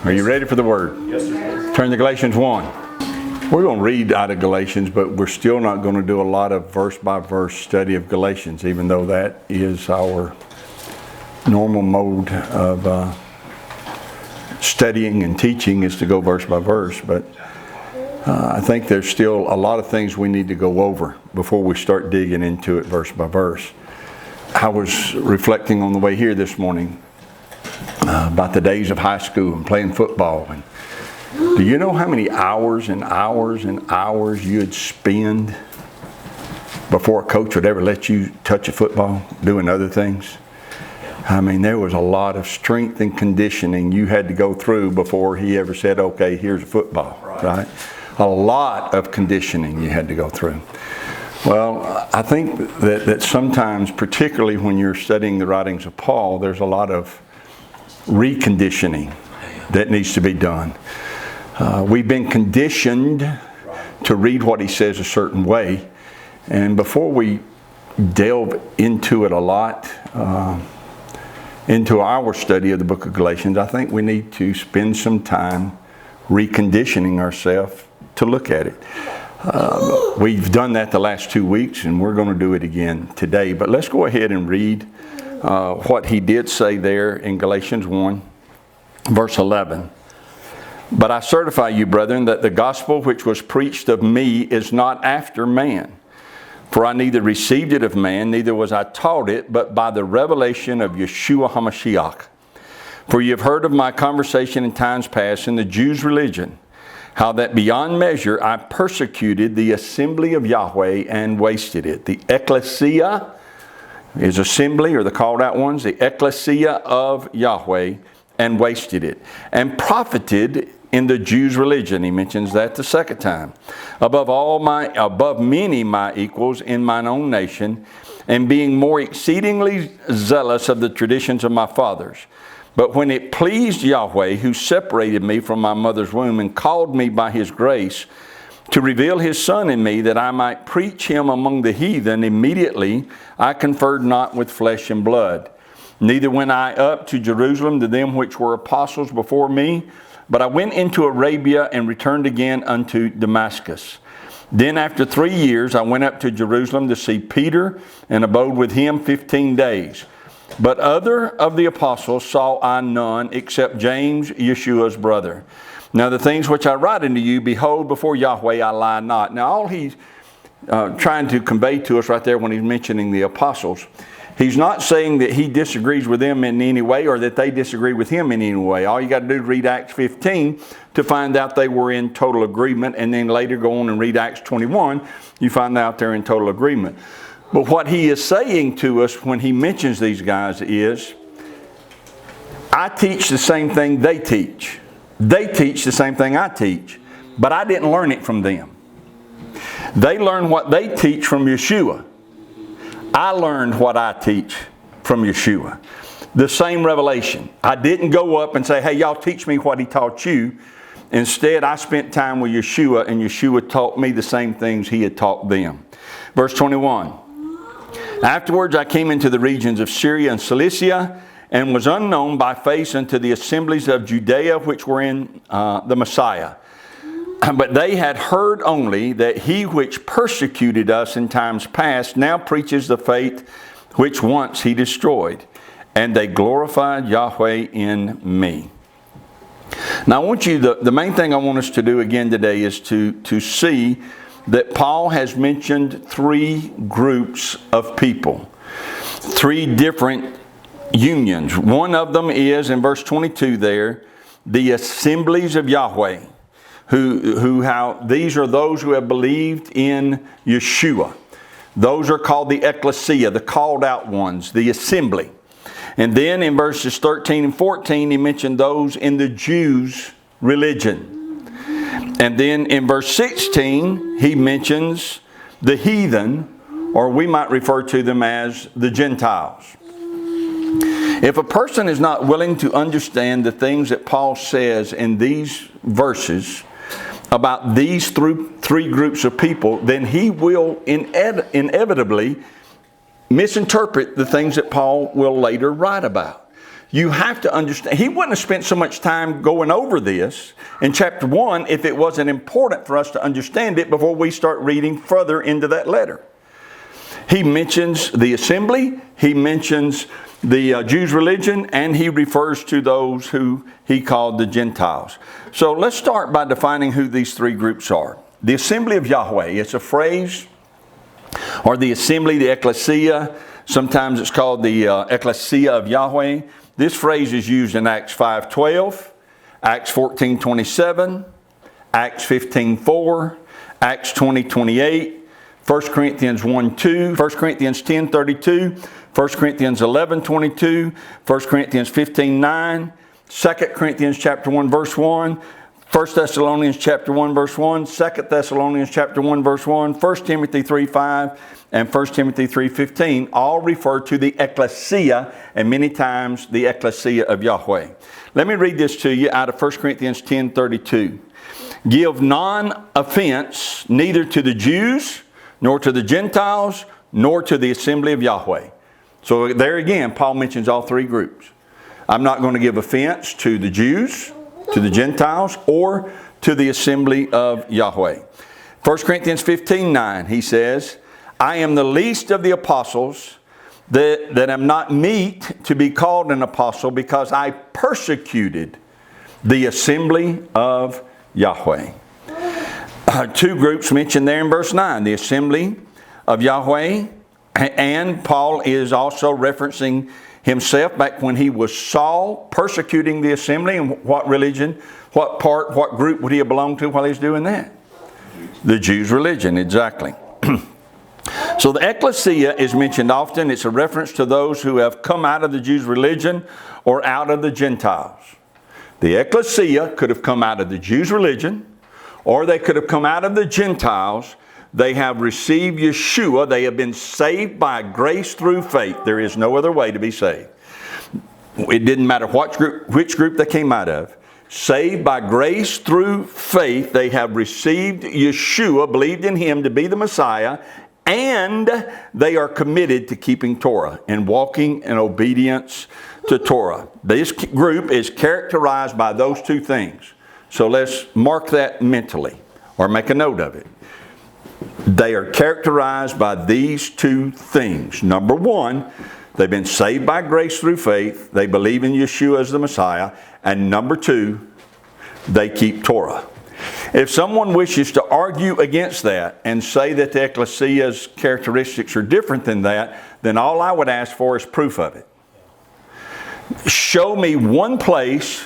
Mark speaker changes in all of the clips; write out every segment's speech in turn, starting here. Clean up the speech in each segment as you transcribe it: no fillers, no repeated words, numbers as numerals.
Speaker 1: Are you ready for the Word?
Speaker 2: Yes, sir.
Speaker 1: Turn to Galatians 1. We're going to read out of Galatians, but we're still not going to do a lot of verse-by-verse study of Galatians, even though that is our normal mode of studying and teaching, is to go verse by verse. But I think there's still a lot of things we need to go over before we start digging into it verse by verse. I was reflecting on the way here this morning about the days of high school and playing football. And do you know how many hours and hours and hours you'd spend before a coach would ever let you touch a football doing other things? I mean, there was a lot of strength and conditioning you had to go through before he ever said, okay, here's a football, right? A lot of conditioning you had to go through. Well, I think that sometimes, particularly when you're studying the writings of Paul, there's a lot of reconditioning that needs to be done. We've been conditioned to read what he says a certain way. And before we delve into it a lot, into our study of the book of Galatians, I think we need to spend some time reconditioning ourselves to look at it. We've done that the last 2 weeks, and we're going to do it again today. But let's go ahead and read what he did say there in Galatians 1, verse 11. But I certify you, brethren, that the gospel which was preached of me is not after man. For I neither received it of man, neither was I taught it, but by the revelation of Yeshua HaMashiach. For you have heard of my conversation in times past in the Jews' religion, how that beyond measure I persecuted the assembly of Yahweh and wasted it. The ecclesia is assembly, or the called out ones, the ecclesia of Yahweh, and wasted it, and profited in the Jews' religion. He mentions that the second time. Above many my equals in mine own nation, and being more exceedingly zealous of the traditions of my fathers. But when it pleased Yahweh, who separated me from my mother's womb and called me by his grace to reveal his Son in me, that I might preach him among the heathen, immediately I conferred not with flesh and blood. Neither went I up to Jerusalem to them which were apostles before me, but I went into Arabia and returned again unto Damascus. Then after 3 years I went up to Jerusalem to see Peter, and abode with him 15 days. But other of the apostles saw I none, except James, Yeshua's brother. Now the things which I write unto you, behold, before Yahweh I lie not. Now all he's trying to convey to us right there when he's mentioning the apostles, he's not saying that he disagrees with them in any way, or that they disagree with him in any way. All you got to do is read Acts 15 to find out they were in total agreement, and then later go on and read Acts 21, you find out they're in total agreement. But what he is saying to us when he mentions these guys is, I teach the same thing they teach. They teach the same thing I teach, but I didn't learn it from them. They learn what they teach from Yeshua. I learned what I teach from Yeshua. The same revelation. I didn't go up and say, hey, y'all teach me what he taught you. Instead, I spent time with Yeshua, and Yeshua taught me the same things he had taught them. Verse 21. Afterwards I came into the regions of Syria and Cilicia, and was unknown by face unto the assemblies of Judea which were in the Messiah. But they had heard only that he which persecuted us in times past now preaches the faith which once he destroyed. And they glorified Yahweh in me. Now I want you, the main thing I want us to do again today is to see that Paul has mentioned 3 groups of people. 3 different unions. One of them is, in verse 22 there, the assemblies of Yahweh. These are those who have believed in Yeshua. Those are called the ecclesia, the called out ones, the assembly. And then in verses 13 and 14, he mentioned those in the Jews' religion. And then in verse 16, he mentions the heathen, or we might refer to them as the Gentiles. If a person is not willing to understand the things that Paul says in these verses about these 3 groups of people, then he will inevitably misinterpret the things that Paul will later write about. You have to understand, he wouldn't have spent so much time going over this in chapter 1 if it wasn't important for us to understand it before we start reading further into that letter. He mentions the assembly, he mentions the Jews' religion, and he refers to those who he called the Gentiles. So let's start by defining who these three groups are. The assembly of Yahweh, it's a phrase, or the assembly, the ecclesia. Sometimes it's called the ecclesia of Yahweh. This phrase is used in Acts 5:12, Acts 14:27, Acts 15:4, Acts 20:28, 1 Corinthians 1:2, 1 Corinthians 10:32, 1 Corinthians 11:22, 1 Corinthians 15:9, 2 Corinthians chapter 1 verse 1, 1 Thessalonians chapter 1 verse 1, 2 Thessalonians chapter 1 verse 1, 1 Timothy 3:5, and 1 Timothy 3:15 all refer to the ecclesia, and many times the ecclesia of Yahweh. Let me read this to you out of 1 Corinthians 10:32. Give non-offense neither to the Jews, nor to the Gentiles, nor to the assembly of Yahweh. So there again, Paul mentions all three groups. I'm not going to give offense to the Jews, to the Gentiles, or to the assembly of Yahweh. 1 Corinthians 15:9, he says, I am the least of the apostles, that am not meet to be called an apostle, because I persecuted the assembly of Yahweh. Two groups mentioned there in verse 9, the assembly of Yahweh, and Paul is also referencing himself back when he was Saul, persecuting the assembly. And what religion, what group would he have belonged to while he's doing that? The Jews' religion, exactly. So the ecclesia is mentioned often. It's a reference to those who have come out of the Jews' religion or out of the Gentiles. The ecclesia could have come out of the Jews' religion, or they could have come out of the Gentiles. They have received Yeshua. They have been saved by grace through faith. There is no other way to be saved. It didn't matter which group they came out of. Saved by grace through faith. They have received Yeshua, believed in Him to be the Messiah, and they are committed to keeping Torah and walking in obedience to Torah. This group is characterized by those two things. So let's mark that mentally, or make a note of it. They are characterized by these two things. Number one, they've been saved by grace through faith. They believe in Yeshua as the Messiah. And number two, they keep Torah. If someone wishes to argue against that and say that the ecclesia's characteristics are different than that, then all I would ask for is proof of it. Show me one place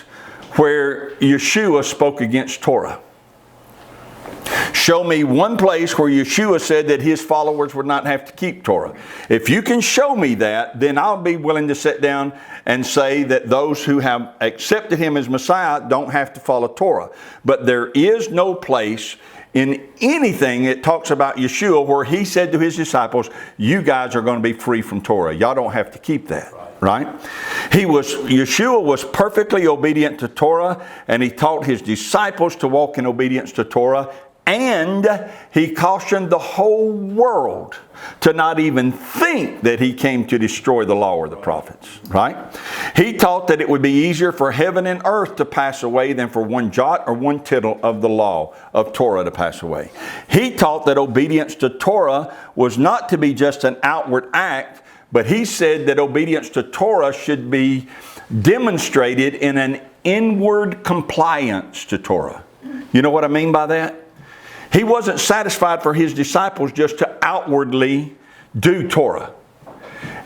Speaker 1: where Yeshua spoke against Torah. Show me one place where Yeshua said that His followers would not have to keep Torah. If you can show me that, then I'll be willing to sit down and say that those who have accepted Him as Messiah don't have to follow Torah. But there is no place in anything that talks about Yeshua where He said to His disciples, you guys are going to be free from Torah. Y'all don't have to keep that. Right? Yeshua was perfectly obedient to Torah, and He taught His disciples to walk in obedience to Torah, and He cautioned the whole world to not even think that He came to destroy the law or the prophets. Right? He taught that it would be easier for heaven and earth to pass away than for one jot or one tittle of the law of Torah to pass away. He taught that obedience to Torah was not to be just an outward act, but He said that obedience to Torah should be demonstrated in an inward compliance to Torah. You know what I mean by that? He wasn't satisfied for His disciples just to outwardly do Torah.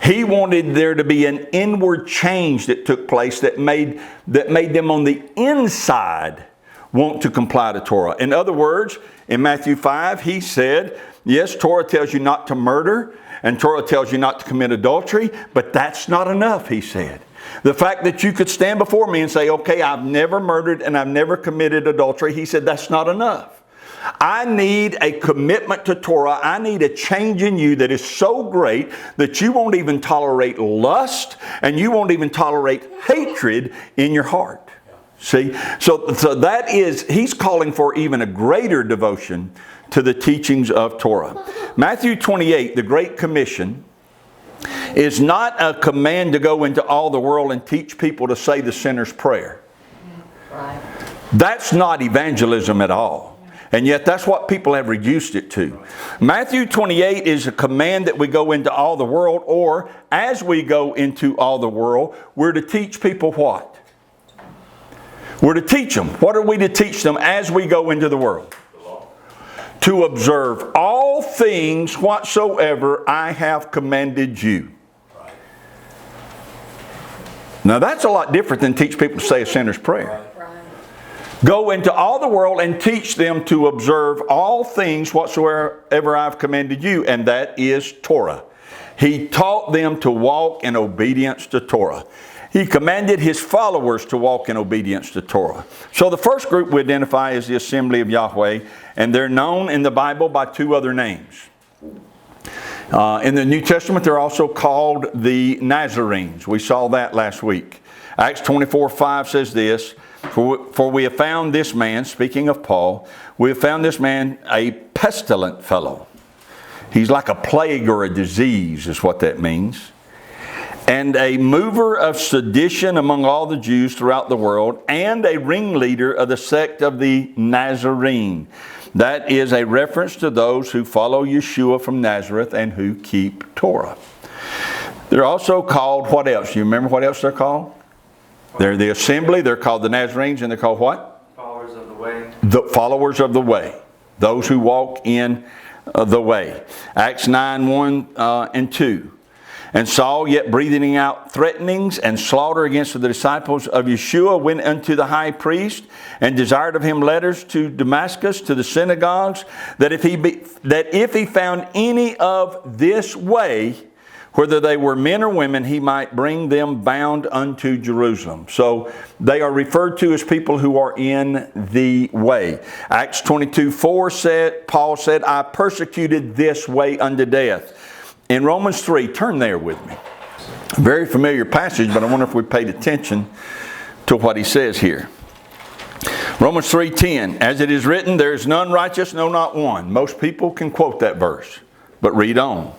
Speaker 1: He wanted there to be an inward change that took place that made them on the inside want to comply to Torah. In other words, in Matthew 5, He said, yes, Torah tells you not to murder, and Torah tells you not to commit adultery, but that's not enough, He said. The fact that you could stand before me and say, okay, I've never murdered and I've never committed adultery, He said, that's not enough. I need a commitment to Torah. I need a change in you that is so great that you won't even tolerate lust and you won't even tolerate hatred in your heart. See? So that is, He's calling for even a greater devotion to the teachings of Torah. Matthew 28, the Great Commission, is not a command to go into all the world and teach people to say the sinner's prayer.
Speaker 2: Right.
Speaker 1: That's not evangelism at all. And yet that's what people have reduced it to. Matthew 28 is a command that we go into all the world, or as we go into all the world, we're to teach people what? We're to teach them. What are we to teach them as we go into the world? To observe all things whatsoever I have commanded you. Now that's a lot different than teach people to say a sinner's prayer. Go into all the world and teach them to observe all things whatsoever I've commanded you. And that is Torah. He taught them to walk in obedience to Torah. He commanded His followers to walk in obedience to Torah. So the first group we identify is the assembly of Yahweh. And they're known in the Bible by two other names. In the New Testament, they're also called the Nazarenes. We saw that last week. Acts 24:5 says this, For we have found this man, speaking of Paul, we have found this man a pestilent fellow. He's like a plague or a disease is what that means. And a mover of sedition among all the Jews throughout the world, and a ringleader of the sect of the Nazarene. That is a reference to those who follow Yeshua from Nazareth and who keep Torah. They're also called what else? You remember what else they're called? They're the assembly. They're called the Nazarenes, and they're called what?
Speaker 3: Followers of the way.
Speaker 1: The followers of the way. Those who walk in the way. Acts 9:1 and 2. And Saul, yet breathing out threatenings and slaughter against the disciples of Yeshua, went unto the high priest and desired of him letters to Damascus, to the synagogues, that if he found any of this way, whether they were men or women, he might bring them bound unto Jerusalem. So they are referred to as people who are in the way. Acts 22:4 Paul said, I persecuted this way unto death. In Romans 3, turn there with me. A very familiar passage, but I wonder if we paid attention to what he says here. Romans 3:10, as it is written, there is none righteous, no, not one. Most people can quote that verse, but read on.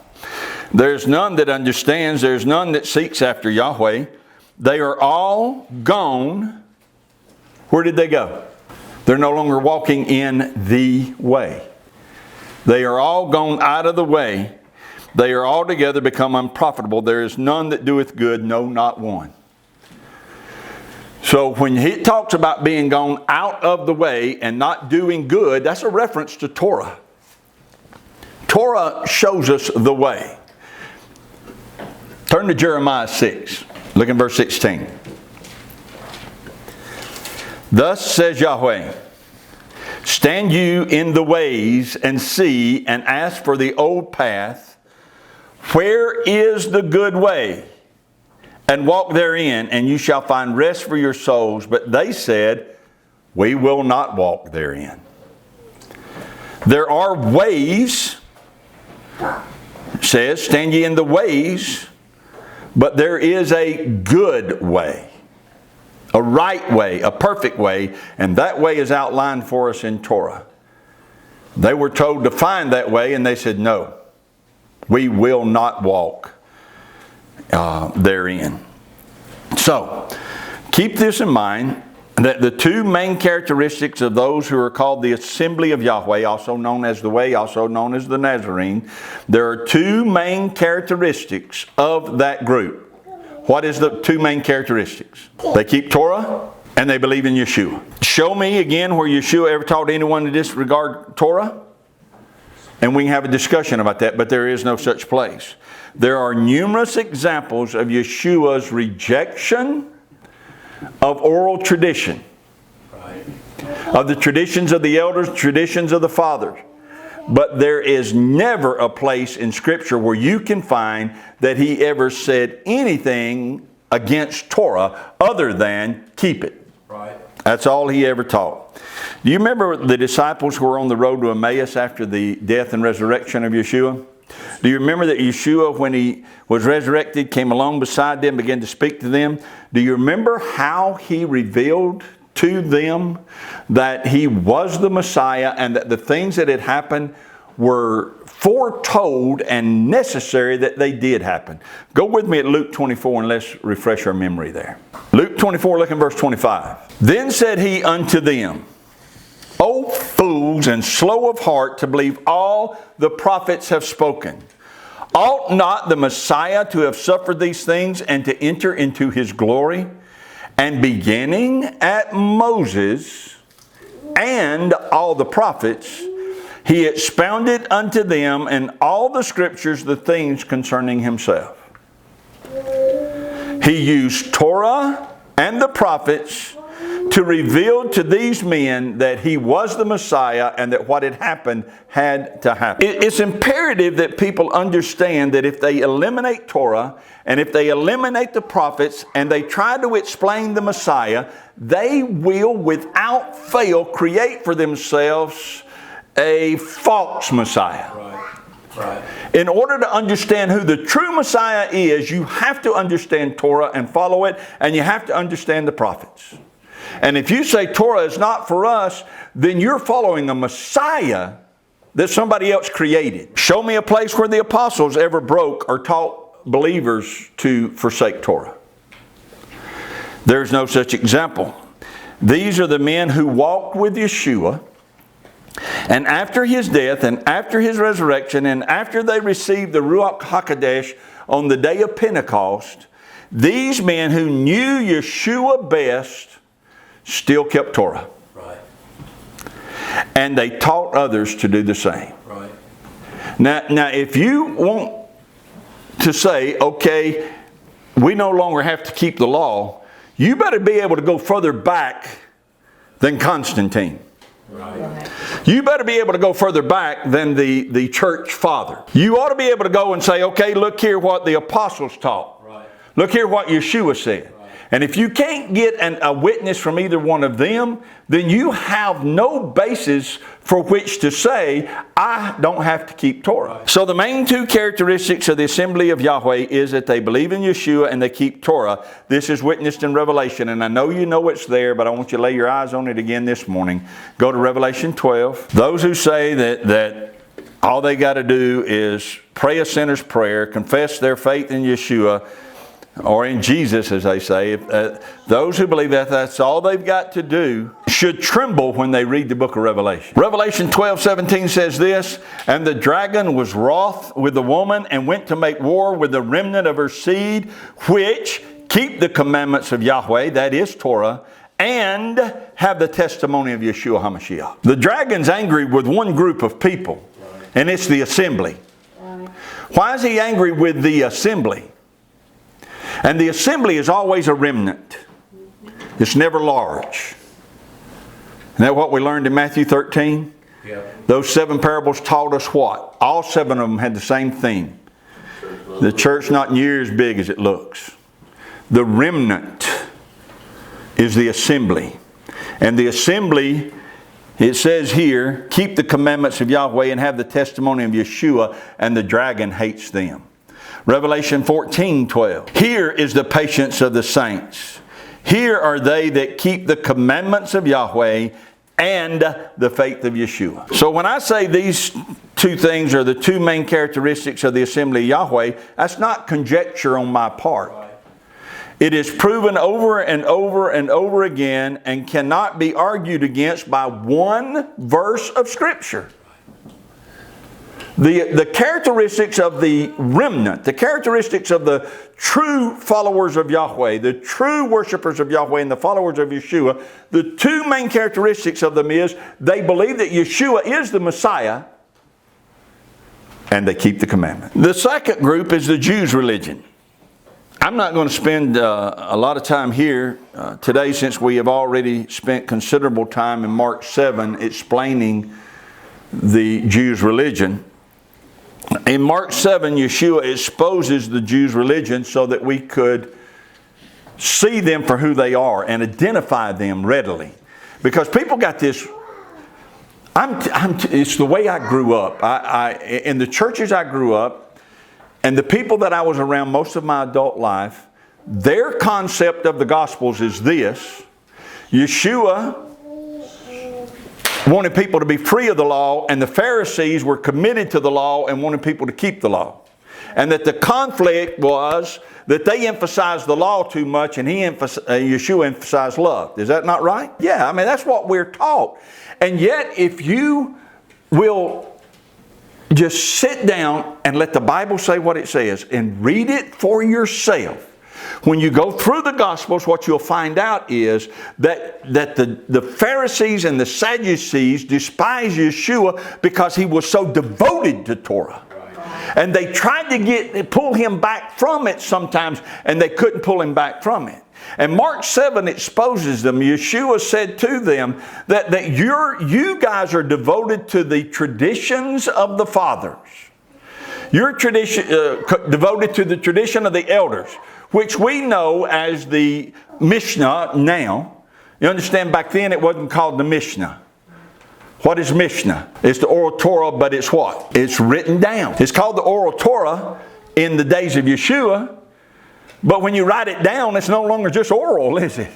Speaker 1: There's none that understands, there's none that seeks after Yahweh. They are all gone. Where did they go? They're no longer walking in the way. They are all gone out of the way. They are altogether become unprofitable. There is none that doeth good, no, not one. So when he talks about being gone out of the way and not doing good, that's a reference to Torah. Torah shows us the way. Turn to Jeremiah 6. Look in verse 16. Thus says Yahweh, stand you in the ways and see and ask for the old path. Where is the good way? And walk therein, and you shall find rest for your souls. But they said, we will not walk therein. There are ways, it says, stand ye in the ways, but there is a good way, a right way, a perfect way, and that way is outlined for us in Torah. They were told to find that way, and they said, no. We will not walk therein. So, keep this in mind, that the two main characteristics of those who are called the assembly of Yahweh, also known as the way, also known as the Nazarene, there are two main characteristics of that group. What is the two main characteristics? They keep Torah and they believe in Yeshua. Show me again where Yeshua ever taught anyone to disregard Torah. And we can have a discussion about that, but there is no such place. There are numerous examples of Yeshua's rejection of oral tradition. Of the traditions of the elders, traditions of the fathers. But there is never a place in Scripture where you can find that He ever said anything against Torah other than keep it.
Speaker 3: Right.
Speaker 1: That's all He ever taught. Do you remember the disciples who were on the road to Emmaus after the death and resurrection of Yeshua? Do you remember that Yeshua, when He was resurrected, came along beside them, began to speak to them? Do you remember how He revealed to them that He was the Messiah and that the things that had happened were foretold and necessary that they did happen. Go with me at Luke 24 and let's refresh our memory there. Luke 24, look in verse 25. Then said he unto them, O fools and slow of heart to believe all the prophets have spoken. Ought not the Messiah to have suffered these things and to enter into his glory? And beginning at Moses and all the prophets, he expounded unto them in all the scriptures the things concerning himself. He used Torah and the prophets to reveal to these men that he was the Messiah and that what had happened had to happen. It's imperative that people understand that if they eliminate Torah and if they eliminate the prophets and they try to explain the Messiah, they will without fail create for themselves a false Messiah. Right. In order to understand who the true Messiah is, you have to understand Torah and follow it, and you have to understand the prophets. And if you say Torah is not for us, then you're following a Messiah that somebody else created. Show me a place where the apostles ever broke or taught believers to forsake Torah. There's no such example. These are the men who walked with Yeshua, and after his death and after his resurrection and after they received the Ruach HaKodesh on the day of Pentecost, these men who knew Yeshua best still kept Torah. Right. And they taught others to do the same. Right. Now, if you want to say, okay, we no longer have to keep the law, you better be able to go further back than Constantine. Right. You better be able to go further back than the church father. You ought to be able to go and say, okay, look here what the apostles taught. Right. Look here what Yeshua said. Right. And if you can't get a witness from either one of them, then you have no basis for which to say, I don't have to keep Torah. Right. So the main two characteristics of the assembly of Yahweh is that they believe in Yeshua and they keep Torah. This is witnessed in Revelation, and I know you know it's there, but I want you to lay your eyes on it again this morning. Go to Revelation 12. Those who say that all they got to do is pray a sinner's prayer, confess their faith in Yeshua, or in Jesus, as they say, those who believe that that's all they've got to do should tremble when they read the book of Revelation. Revelation 12:17 says this, and the dragon was wroth with the woman and went to make war with the remnant of her seed, which keep the commandments of Yahweh, that is Torah, and have the testimony of Yeshua HaMashiach. The dragon's angry with one group of people, and it's the assembly. Why is he angry with the assembly? And the assembly is always a remnant. It's never large. Isn't that what we learned in Matthew 13? Yeah. Those 7 parables taught us what? All 7 of them had the same theme. The church not near as big as it looks. The remnant is the assembly. And the assembly, it says here, keep the commandments of Yahweh and have the testimony of Yeshua, and the dragon hates them. Revelation 14:12. Here is the patience of the saints. Here are they that keep the commandments of Yahweh and the faith of Yeshua. So when I say these two things are the two main characteristics of the assembly of Yahweh, that's not conjecture on my part. It is proven over and over and over again and cannot be argued against by one verse of Scripture. The characteristics of the remnant, the characteristics of the true followers of Yahweh, the true worshipers of Yahweh and the followers of Yeshua, the two main characteristics of them is they believe that Yeshua is the Messiah and they keep the commandment. The second group is the Jews' religion. I'm not going to spend a lot of time here today, since we have already spent considerable time in Mark 7 explaining the Jews' religion. In Mark 7, Yeshua exposes the Jews' religion so that we could see them for who they are and identify them readily. Because people got this, it's the way I grew up. In the churches I grew up, and the people that I was around most of my adult life, their concept of the Gospels is this: Yeshua wanted people to be free of the law, and the Pharisees were committed to the law and wanted people to keep the law. And that the conflict was that they emphasized the law too much, and Yeshua emphasized love. Is that not right? Yeah, I mean, that's what we're taught. And yet, if you will just sit down and let the Bible say what it says and read it for yourself, when you go through the Gospels, what you'll find out is that the Pharisees and the Sadducees despised Yeshua because he was so devoted to Torah. And they tried to pull him back from it sometimes, and they couldn't pull him back from it. And Mark 7 exposes them. Yeshua said to them that you guys are devoted to the traditions of the fathers. You're devoted to the tradition of the elders, which we know as the Mishnah now. You understand, back then it wasn't called the Mishnah. What is Mishnah? It's the oral Torah, but it's what? It's written down. It's called the oral Torah in the days of Yeshua, but when you write it down, it's no longer just oral, is it?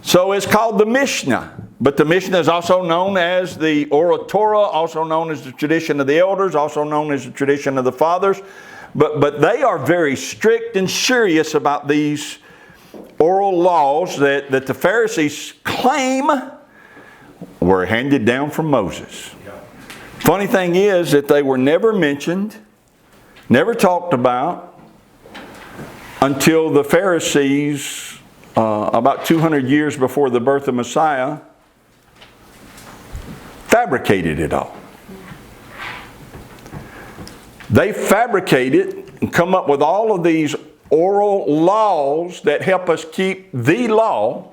Speaker 1: So it's called the Mishnah. But the Mishnah is also known as the oral Torah, also known as the tradition of the elders, also known as the tradition of the fathers. But they are very strict and serious about these oral laws that the Pharisees claim were handed down from Moses. Funny thing is that they were never mentioned, never talked about, until the Pharisees, about 200 years before the birth of Messiah, fabricated it all. They fabricated and come up with all of these oral laws that help us keep the law.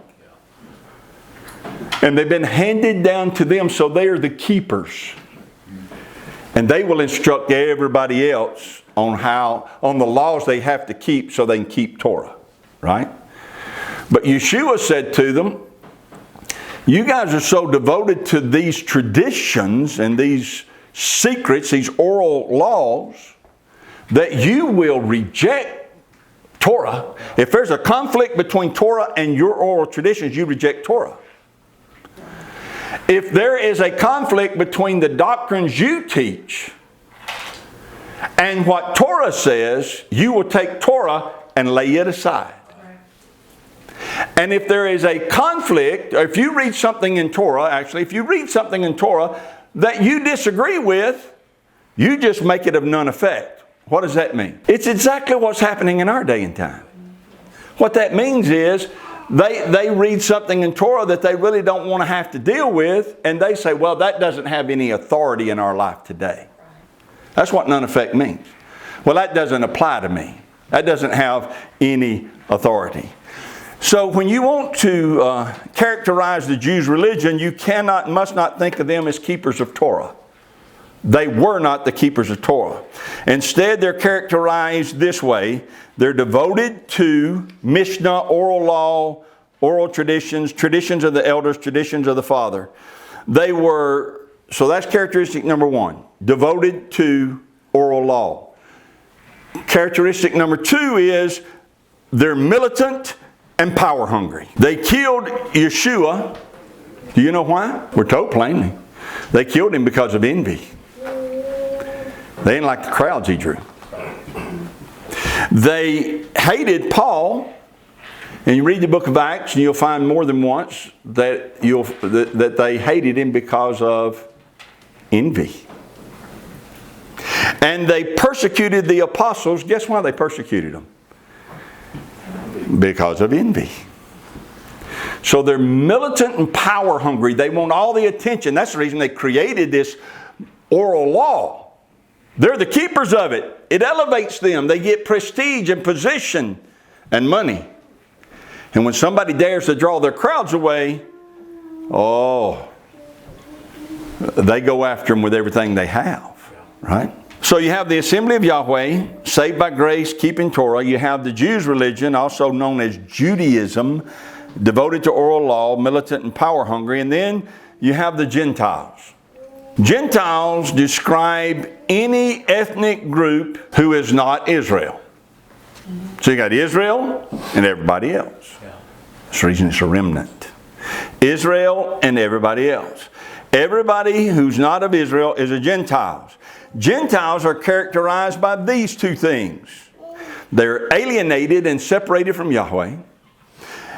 Speaker 1: And they've been handed down to them, so they are the keepers. And they will instruct everybody else on the laws they have to keep so they can keep Torah. Right? But Yeshua said to them, you guys are so devoted to these traditions and these secrets, these oral laws, that you will reject Torah. If there's a conflict between Torah and your oral traditions, you reject Torah. If there is a conflict between the doctrines you teach and what Torah says, you will take Torah and lay it aside. And if there is a conflict, or if you read something in Torah, if you read something in Torah that you disagree with, you just make it of none effect. What does that mean? It's exactly what's happening in our day and time. What that means is they read something in Torah that they really don't want to have to deal with, and they say, well, that doesn't have any authority in our life today. That's what none effect means. Well, that doesn't apply to me. That doesn't have any authority. So when you want to characterize the Jews' religion, you must not think of them as keepers of Torah. They were not the keepers of Torah. Instead, they're characterized this way. They're devoted to Mishnah, oral law, oral traditions, traditions of the elders, traditions of the father. So that's characteristic number one, devoted to oral law. Characteristic number two is they're militant and power hungry. They killed Yeshua. Do you know why? We're told plainly. They killed him because of envy. They didn't like the crowds he drew. They hated Paul. And you read the book of Acts and you'll find more than once that they hated him because of envy. And they persecuted the apostles. Guess why they persecuted them? Because of envy. So they're militant and power hungry. They want all the attention. That's the reason they created this oral law. They're the keepers of it. It elevates them. They get prestige and position and money. And when somebody dares to draw their crowds away, they go after them with everything they have. Right? So you have the assembly of Yahweh, saved by grace, keeping Torah. You have the Jews' religion, also known as Judaism, devoted to oral law, militant and power hungry. And then you have the Gentiles. Gentiles describe any ethnic group who is not Israel. So you got Israel and everybody else. That's the reason it's a remnant. Israel and everybody else. Everybody who's not of Israel is a Gentiles. Gentiles are characterized by these two things. They're alienated and separated from Yahweh.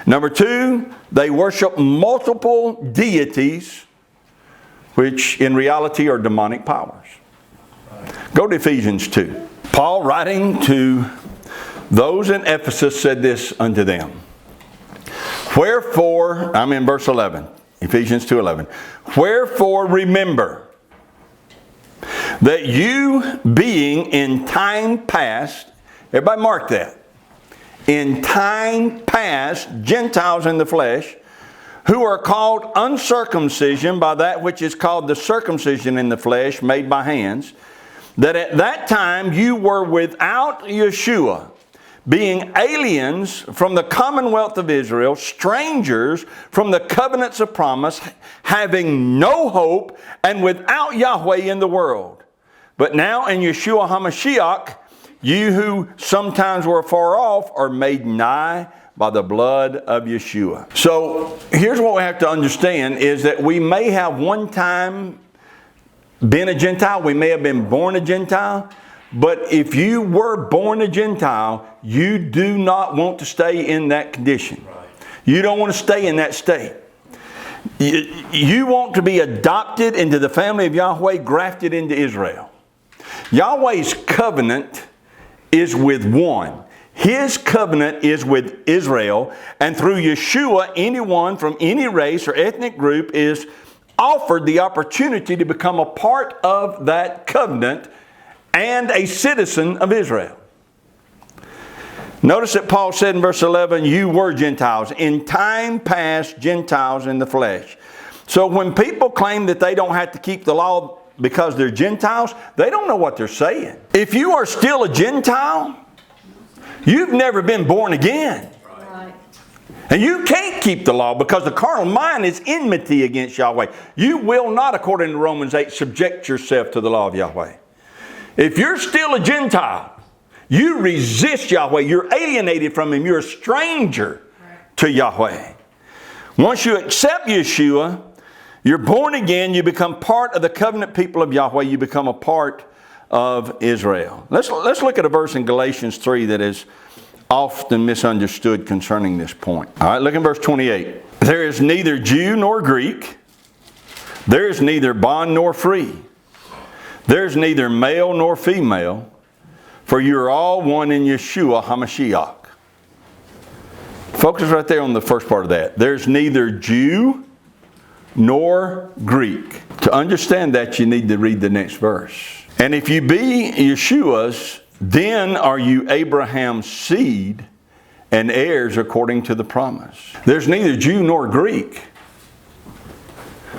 Speaker 1: Number two, they worship multiple deities, which in reality are demonic powers. Go to Ephesians 2. Paul, writing to those in Ephesus, said this unto them. Wherefore, I'm in verse 11, Ephesians 2:11. Wherefore remember that you being in time past, everybody mark that, in time past, Gentiles in the flesh, who are called uncircumcision by that which is called the circumcision in the flesh made by hands, that at that time you were without Yeshua, being aliens from the commonwealth of Israel, strangers from the covenants of promise, having no hope, and without Yahweh in the world. But now in Yeshua HaMashiach, you who sometimes were far off are made nigh by the blood of Yeshua. So here's what we have to understand is that we may have one time been a Gentile. We may have been born a Gentile. But if you were born a Gentile, you do not want to stay in that condition. You don't want to stay in that state. You want to be adopted into the family of Yahweh, grafted into Israel. Yahweh's covenant is with one. His covenant is with Israel. And through Yeshua, anyone from any race or ethnic group is offered the opportunity to become a part of that covenant and a citizen of Israel. Notice that Paul said in verse 11, you were Gentiles. In time past, Gentiles in the flesh. So when people claim that they don't have to keep the law because they're Gentiles, they don't know what they're saying. If you are still a Gentile, you've never been born again. Right. And you can't keep the law because the carnal mind is enmity against Yahweh. You will not, according to Romans 8, subject yourself to the law of Yahweh. If you're still a Gentile, you resist Yahweh. You're alienated from Him. You're a stranger to Yahweh. Once you accept Yeshua, you're born again. You become part of the covenant people of Yahweh. You become a part of Israel. Let's look at a verse in Galatians 3 that is often misunderstood concerning this point. All right, look in verse 28. There is neither Jew nor Greek. There is neither bond nor free. There is neither male nor female, for you are all one in Yeshua HaMashiach. Focus right there on the first part of that. There's neither Jew nor Greek. To understand that, you need to read the next verse. And if you be Yeshua's, then are you Abraham's seed and heirs according to the promise. There's neither Jew nor Greek.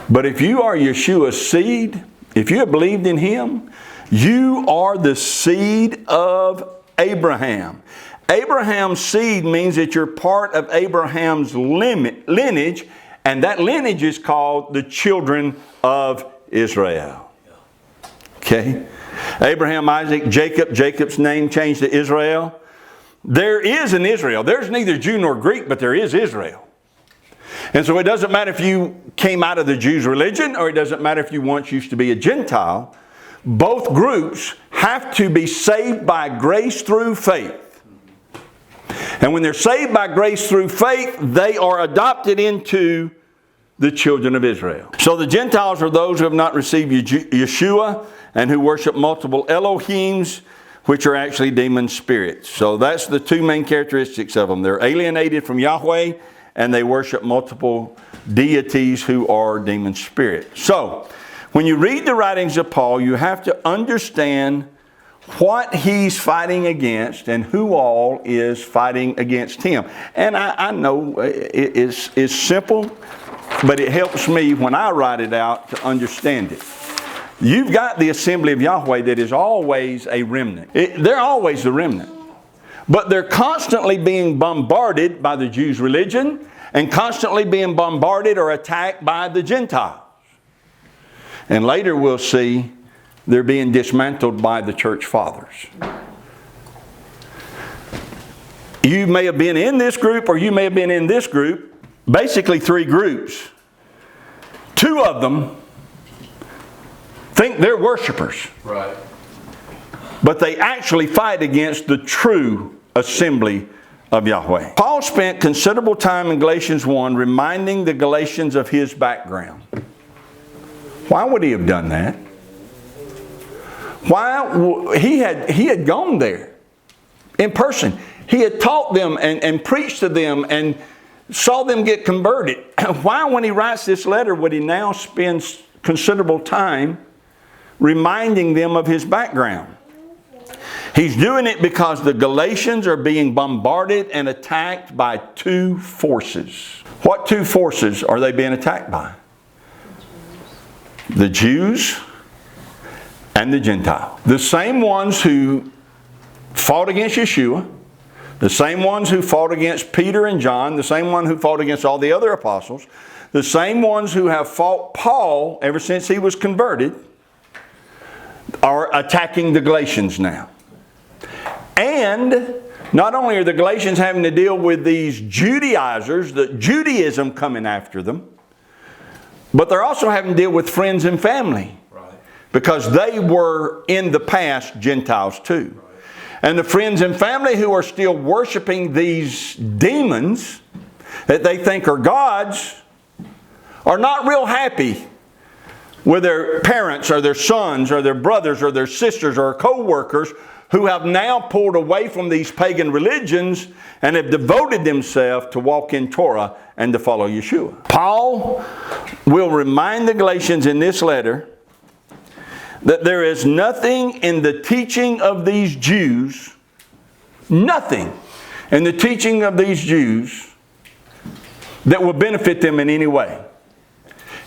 Speaker 1: But if you are Yeshua's seed, if you have believed in Him, you are the seed of Abraham. Abraham's seed means that you're part of Abraham's lineage, and that lineage is called the children of Israel. Okay? Abraham, Isaac, Jacob. Jacob's name changed to Israel. There is an Israel. There's neither Jew nor Greek, but there is Israel. And so it doesn't matter if you came out of the Jews' religion, or it doesn't matter if you once used to be a Gentile. Both groups have to be saved by grace through faith. And when they're saved by grace through faith, they are adopted into the children of Israel. So the Gentiles are those who have not received Yeshua and who worship multiple Elohims, which are actually demon spirits. So that's the two main characteristics of them. They're alienated from Yahweh, and they worship multiple deities who are demon spirits. So when you read the writings of Paul, you have to understand what he's fighting against and who all is fighting against him. And I know it's simple, but it helps me when I write it out to understand it. You've got the assembly of Yahweh that is always a remnant. They're always the remnant. But they're constantly being bombarded by the Jews' religion and constantly being bombarded or attacked by the Gentiles. And later we'll see they're being dismantled by the church fathers. You may have been in this group or you may have been in this group. Basically 3 groups. 2 of them think they're worshipers.
Speaker 2: Right.
Speaker 1: But they actually fight against the true assembly of Yahweh. Paul spent considerable time in Galatians 1 reminding the Galatians of his background. Why would he have done that? Why? He had gone there in person. He had taught them and preached to them and saw them get converted. Why, when he writes this letter, would he now spend considerable time reminding them of his background? He's doing it because the Galatians are being bombarded and attacked by two forces. What two forces are they being attacked by? The Jews and the Gentiles. The same ones who fought against Yeshua, the same ones who fought against Peter and John, the same one who fought against all the other apostles, the same ones who have fought Paul ever since he was converted, are attacking the Galatians now. And not only are the Galatians having to deal with these Judaizers, the Judaism coming after them, but they're also having to deal with friends and family. Right. Because they were in the past Gentiles too. Right. And the friends and family who are still worshiping these demons that they think are gods are not real happy with their parents or their sons or their brothers or their sisters or co-workers who have now pulled away from these pagan religions and have devoted themselves to walk in Torah and to follow Yeshua. Paul will remind the Galatians in this letter that there is nothing in the teaching of these Jews, nothing in the teaching of these Jews that will benefit them in any way.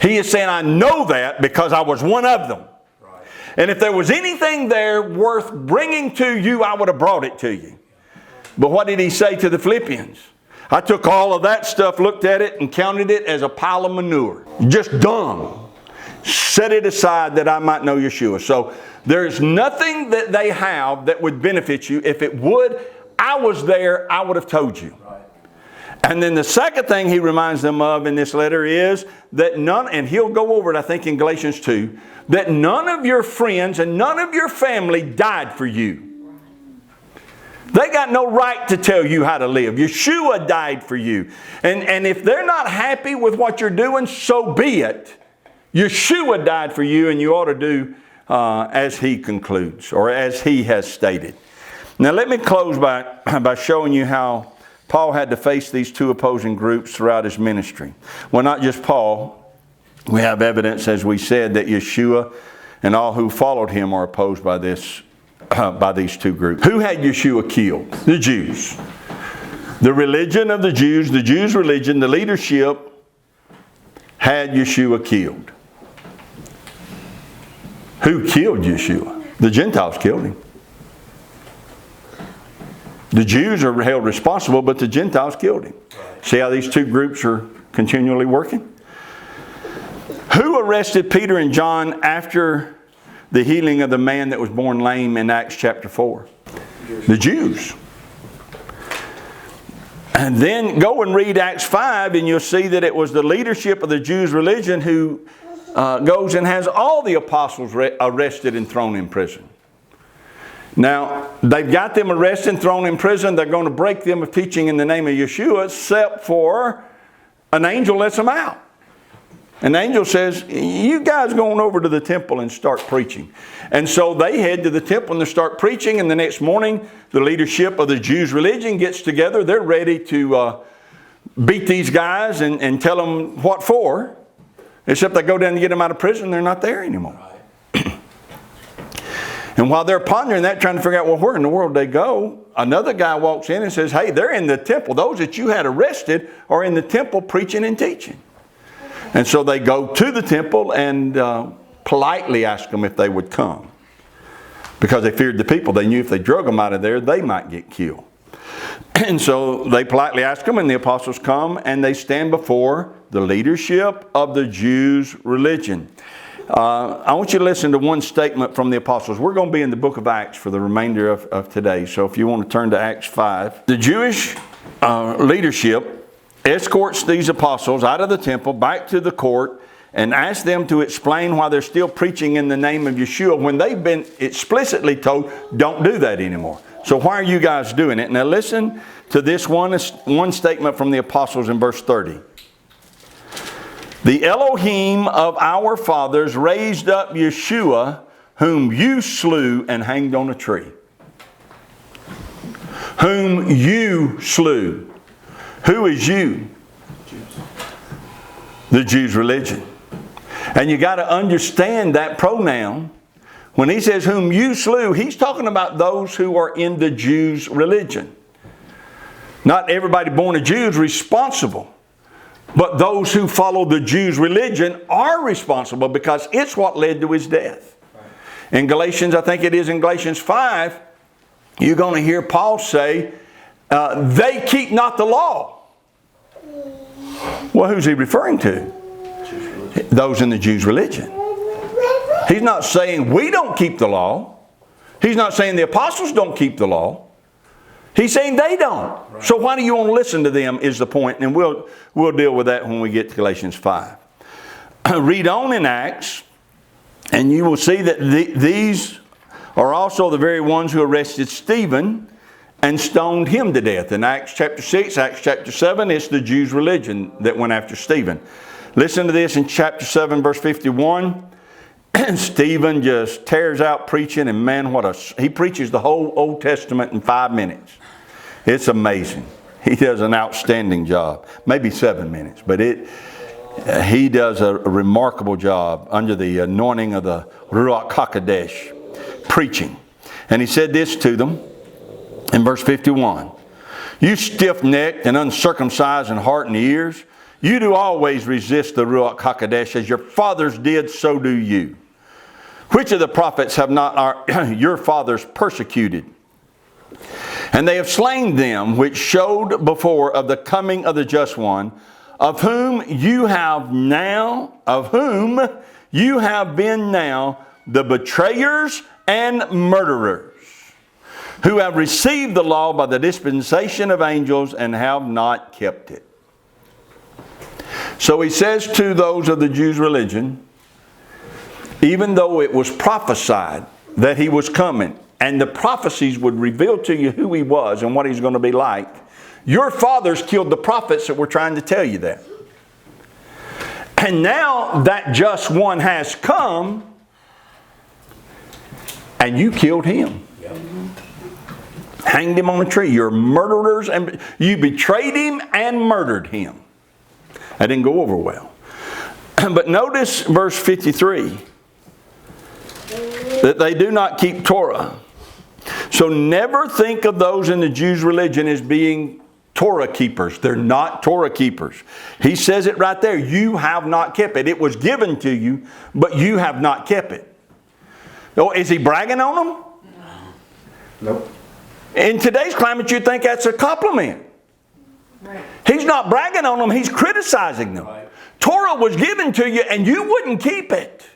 Speaker 1: He is saying, I know that because I was one of them. And if there was anything there worth bringing to you, I would have brought it to you. But what did he say to the Philippians? I took all of that stuff, looked at it, and counted it as a pile of manure. Just dung. Set it aside that I might know Yeshua. So there's nothing that they have that would benefit you. If it would, I was there, I would have told you. And then the second thing he reminds them of in this letter is that none, and he'll go over it I think in Galatians 2, that none of your friends and none of your family died for you. They got no right to tell you how to live. Yeshua died for you. And if they're not happy with what you're doing, so be it. Yeshua died for you and you ought to do as he concludes or as he has stated. Now let me close by showing you how Paul had to face these two opposing groups throughout his ministry. Well, not just Paul. We have evidence, as we said, that Yeshua and all who followed him are opposed by these two groups. Who had Yeshua killed? The Jews. The religion of the Jews' religion, the leadership had Yeshua killed. Who killed Yeshua? The Gentiles killed him. The Jews are held responsible, but the Gentiles killed him. See how these two groups are continually working? Who arrested Peter and John after the healing of the man that was born lame in Acts chapter 4? The Jews. And then go and read Acts 5 and you'll see that it was the leadership of the Jews' religion who goes and has all the apostles arrested and thrown in prison. Now, they've got them arrested and thrown in prison. They're going to break them of teaching in the name of Yeshua, except for an angel lets them out. An angel says, you guys go on over to the temple and start preaching. And so they head to the temple and they start preaching. And the next morning, the leadership of the Jews' religion gets together. They're ready to beat these guys and tell them what for. Except they go down to get them out of prison. They're not there anymore. And while they're pondering that, trying to figure out, well, where in the world they go, another guy walks in and says, hey, they're in the temple. Those that you had arrested are in the temple preaching and teaching. And so they go to the temple and politely ask them if they would come. Because they feared the people. They knew if they drug them out of there, they might get killed. And so they politely ask them, and the apostles come, and they stand before the leadership of the Jews' religion. I want you to listen to one statement from the apostles. We're going to be in the book of Acts for the remainder of today. So if you want to turn to Acts 5. The Jewish leadership escorts these apostles out of the temple back to the court and ask them to explain why they're still preaching in the name of Yeshua when they've been explicitly told, don't do that anymore. So why are you guys doing it? Now listen to this one statement from the apostles in verse 30. The Elohim of our fathers raised up Yeshua, whom you slew and hanged on a tree. Whom you slew. Who is you? The Jews' religion. And you got to understand that pronoun. When he says whom you slew, he's talking about those who are in the Jews' religion. Not everybody born a Jew is responsible. But those who follow the Jews' religion are responsible because it's what led to his death. In Galatians, I think it is in Galatians 5, you're going to hear Paul say, they keep not the law. Well, who's he referring to? Those in the Jews' religion. He's not saying we don't keep the law. He's not saying the apostles don't keep the law. He's saying they don't. Right. So why do you want to listen to them is the point. And we'll deal with that when we get to Galatians 5. Read on in Acts, and you will see that these are also the very ones who arrested Stephen and stoned him to death. In Acts chapter 6, Acts chapter 7, it's the Jews' religion that went after Stephen. Listen to this in chapter 7, verse 51. Stephen just tears out preaching, and man, he preaches the whole Old Testament in 5 minutes. It's amazing. He does an outstanding job. Maybe 7 minutes, but he does a remarkable job under the anointing of the Ruach HaKodesh, preaching. And he said this to them in verse 51. You stiff-necked and uncircumcised in heart and ears, you do always resist the Ruach HaKodesh as your fathers did, so do you. Which of the prophets have not your fathers persecuted? And they have slain them which showed before of the coming of the just one, of whom you have been now the betrayers and murderers, who have received the law by the dispensation of angels and have not kept it. So he says to those of the Jews' religion, even though it was prophesied that he was coming, and the prophecies would reveal to you who he was and what he's going to be like, your fathers killed the prophets that were trying to tell you that. And now that just one has come, and you killed him. Hanged him on a tree. You're murderers, and you betrayed him and murdered him. That didn't go over well. But notice verse 53. That they do not keep Torah. So never think of those in the Jews' religion as being Torah keepers. They're not Torah keepers. He says it right there. You have not kept it. It was given to you, but you have not kept it. Oh, is he bragging on them?
Speaker 2: Nope.
Speaker 1: In today's climate, you'd think that's a compliment.
Speaker 3: Right.
Speaker 1: He's not bragging on them. He's criticizing them.
Speaker 2: Right.
Speaker 1: Torah was given to you, and you wouldn't keep it.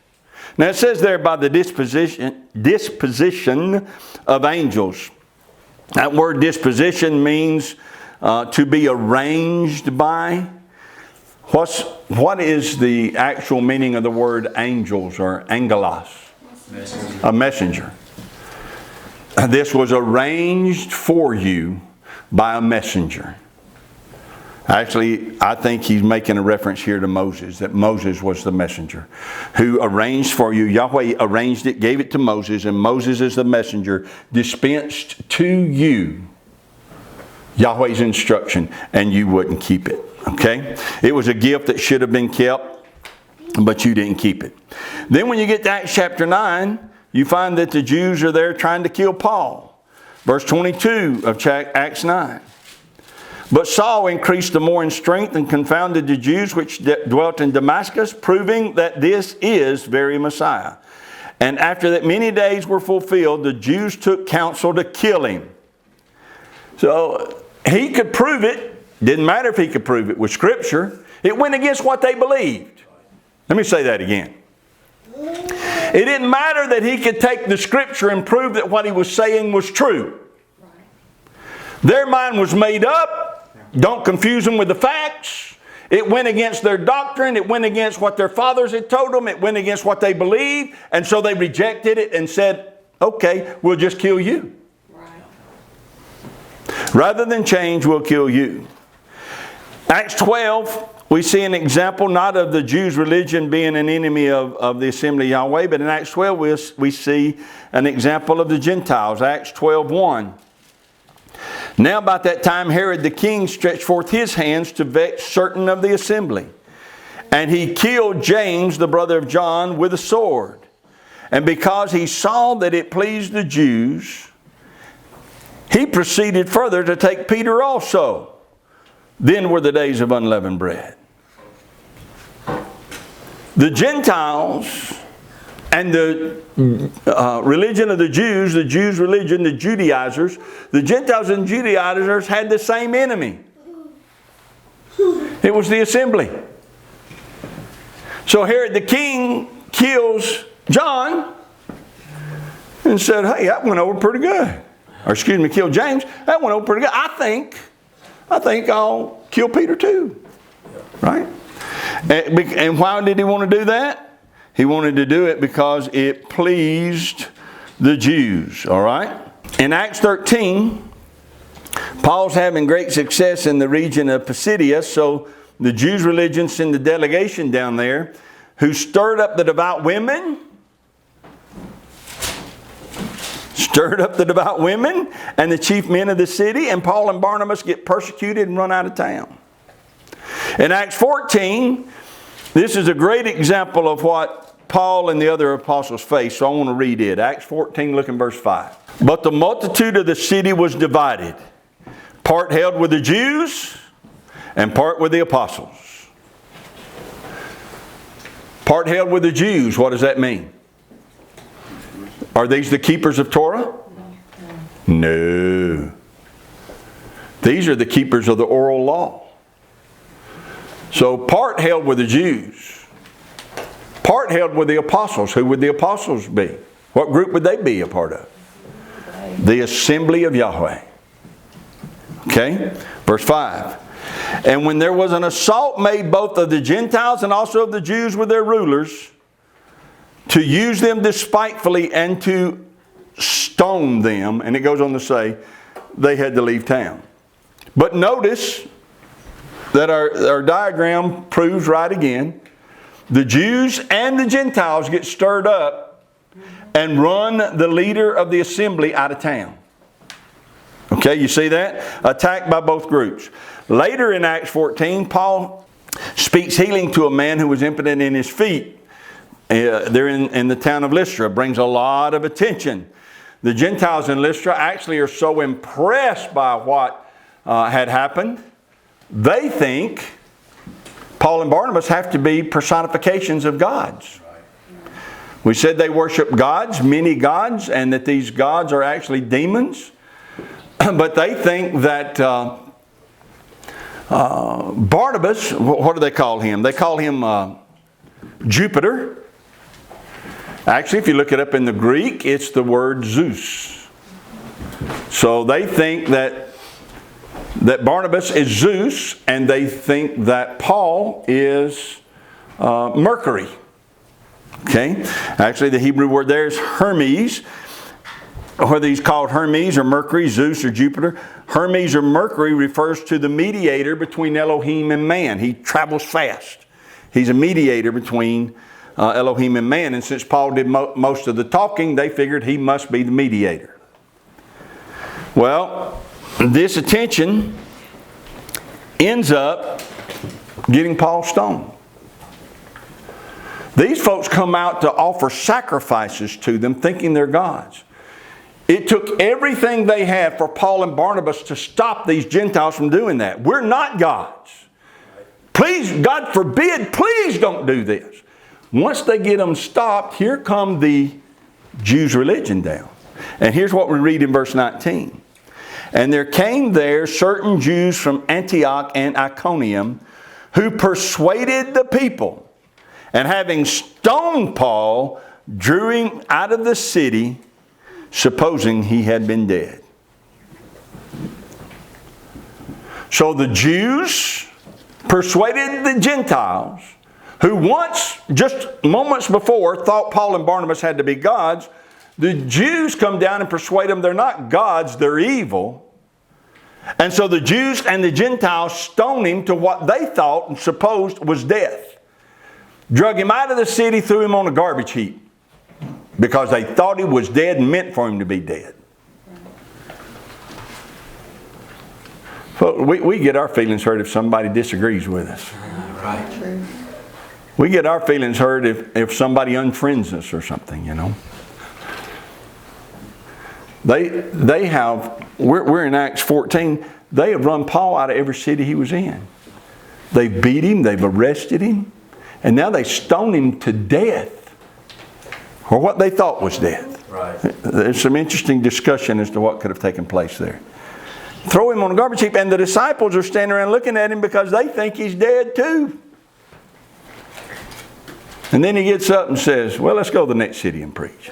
Speaker 1: Now it says there by the disposition of angels. That word disposition means to be arranged by. What is the actual meaning of the word angels or angelos?
Speaker 2: Messenger.
Speaker 1: A messenger. This was arranged for you by a messenger. Actually, I think he's making a reference here to Moses, that Moses was the messenger who arranged for you. Yahweh arranged it, gave it to Moses, and Moses is the messenger, dispensed to you Yahweh's instruction, and you wouldn't keep it. Okay? It was a gift that should have been kept, but you didn't keep it. Then when you get to Acts chapter 9, you find that the Jews are there trying to kill Paul. Verse 22 of Acts 9. But Saul increased the more in strength and confounded the Jews which dwelt in Damascus, proving that this is very Messiah. And after that many days were fulfilled, the Jews took counsel to kill him. So he could prove it. Didn't matter if he could prove it with Scripture. It went against what they believed. Let me say that again. It didn't matter that he could take the Scripture and prove that what he was saying was true. Their mind was made up. Don't confuse them with the facts. It went against their doctrine. It went against what their fathers had told them. It went against what they believed. And so they rejected it and said, okay, we'll just kill you.
Speaker 3: Right.
Speaker 1: Rather than change, we'll kill you. Acts 12, we see an example not of the Jews' religion being an enemy of the assembly of Yahweh, but in Acts 12 we see an example of the Gentiles. Acts 12:1. Now about that time Herod the king stretched forth his hands to vex certain of the assembly. And he killed James, the brother of John, with a sword. And because he saw that it pleased the Jews, he proceeded further to take Peter also. Then were the days of unleavened bread. The Gentiles and the religion of the Jews religion, the Judaizers, the Gentiles and Judaizers had the same enemy. It was the assembly. So Herod the king kills John and said, hey, that went over pretty good. Or excuse me, killed James. That went over pretty good. I think I'll kill Peter too. Right? And why did he want to do that? He wanted to do it because it pleased the Jews. All right? In Acts 13, Paul's having great success in the region of Pisidia. So the Jews' religion sent a delegation down there who stirred up the devout women. And the chief men of the city. And Paul and Barnabas get persecuted and run out of town. In Acts 14, this is a great example of what Paul and the other apostles faced. So I want to read it. Acts 14, look in verse 5. But the multitude of the city was divided. Part held with the Jews and part with the apostles. Part held with the Jews. What does that mean? Are these the keepers of Torah? No. These are the keepers of the oral law. So part held with the Jews. Part held with the apostles. Who would the apostles be? What group would they be a part of? The assembly of Yahweh. Okay? Verse 5. And when there was an assault made both of the Gentiles and also of the Jews with their rulers, to use them despitefully and to stone them, and it goes on to say, they had to leave town. But notice that our diagram proves right again. The Jews and the Gentiles get stirred up and run the leader of the assembly out of town. Okay, you see that? Attacked by both groups. Later in Acts 14, Paul speaks healing to a man who was impotent in his feet. They're in the town of Lystra. Brings a lot of attention. The Gentiles in Lystra actually are so impressed by what had happened. They think Paul and Barnabas have to be personifications of gods. We said they worship gods, many gods, and that these gods are actually demons. But they think that Barnabas, what do they call him? They call him Jupiter. Actually, if you look it up in the Greek, it's the word Zeus. So they think that Barnabas is Zeus, and they think that Paul is Mercury. Okay? Actually, the Hebrew word there is Hermes. Whether he's called Hermes or Mercury, Zeus or Jupiter. Hermes or Mercury refers to the mediator between Elohim and man. He travels fast. He's a mediator between Elohim and man. And since Paul did most of the talking, they figured he must be the mediator. Well, this attention ends up getting Paul stoned. These folks come out to offer sacrifices to them, thinking they're gods. It took everything they had for Paul and Barnabas to stop these Gentiles from doing that. We're not gods. Please, God forbid, please don't do this. Once they get them stopped, here come the Jews' religion down. And here's what we read in verse 19. And there came there certain Jews from Antioch and Iconium who persuaded the people, and having stoned Paul, drew him out of the city, supposing he had been dead. So the Jews persuaded the Gentiles, who once, just moments before, thought Paul and Barnabas had to be gods. The Jews come down and persuade them they're not gods, they're evil. And so the Jews and the Gentiles stoned him to what they thought and supposed was death. Drug him out of the city, threw him on a garbage heap, because they thought he was dead and meant for him to be dead. We get our feelings hurt if somebody disagrees with us.
Speaker 2: Right.
Speaker 3: True.
Speaker 1: We get our feelings hurt if somebody unfriends us or something, you know. They have, we're in Acts 14, they have run Paul out of every city he was in. They beat him, they've arrested him, and now they stone him to death, or what they thought was death.
Speaker 2: Right.
Speaker 1: There's some interesting discussion as to what could have taken place there. Throw him on a garbage heap, and the disciples are standing around looking at him because they think he's dead too. And then he gets up and says, well, let's go to the next city and preach.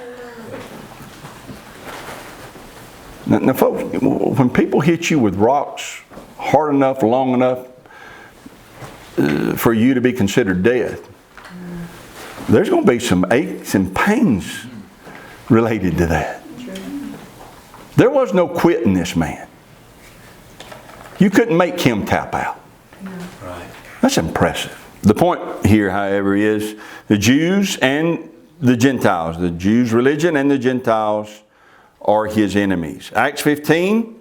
Speaker 1: Now folks, when people hit you with rocks hard enough, long enough for you to be considered dead, there's going to be some aches and pains related to that. There was no quitting this man. You couldn't make him tap out.
Speaker 2: Right.
Speaker 1: That's impressive. The point here, however, is the Jews and the Gentiles. The Jews' religion and the Gentiles are his enemies. Acts 15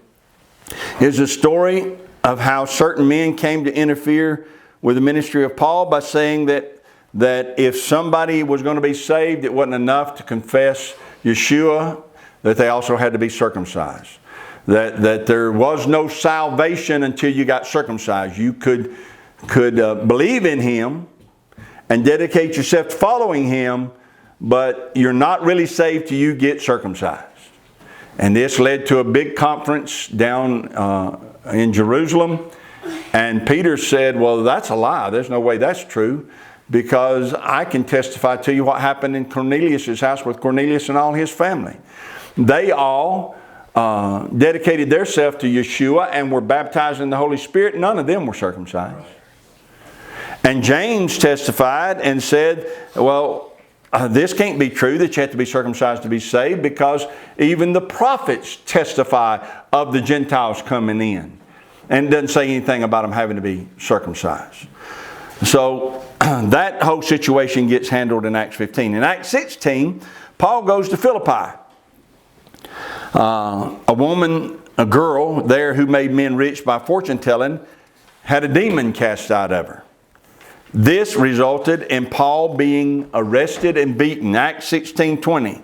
Speaker 1: is a story of how certain men came to interfere with the ministry of Paul by saying that if somebody was going to be saved, it wasn't enough to confess Yeshua, that they also had to be circumcised. That there was no salvation until you got circumcised. You could believe in Him and dedicate yourself to following Him, but you're not really saved till you get circumcised. And this led to a big conference down in Jerusalem. And Peter said, well, that's a lie. There's no way that's true, because I can testify to you what happened in Cornelius' house with Cornelius and all his family. They all dedicated themselves to Yeshua and were baptized in the Holy Spirit. None of them were circumcised. Right. And James testified and said, well, this can't be true that you have to be circumcised to be saved, because even the prophets testify of the Gentiles coming in. And it doesn't say anything about them having to be circumcised. So that whole situation gets handled in Acts 15. In Acts 16, Paul goes to Philippi. A girl there who made men rich by fortune telling, had a demon cast out of her. This resulted in Paul being arrested and beaten. Acts 16:20.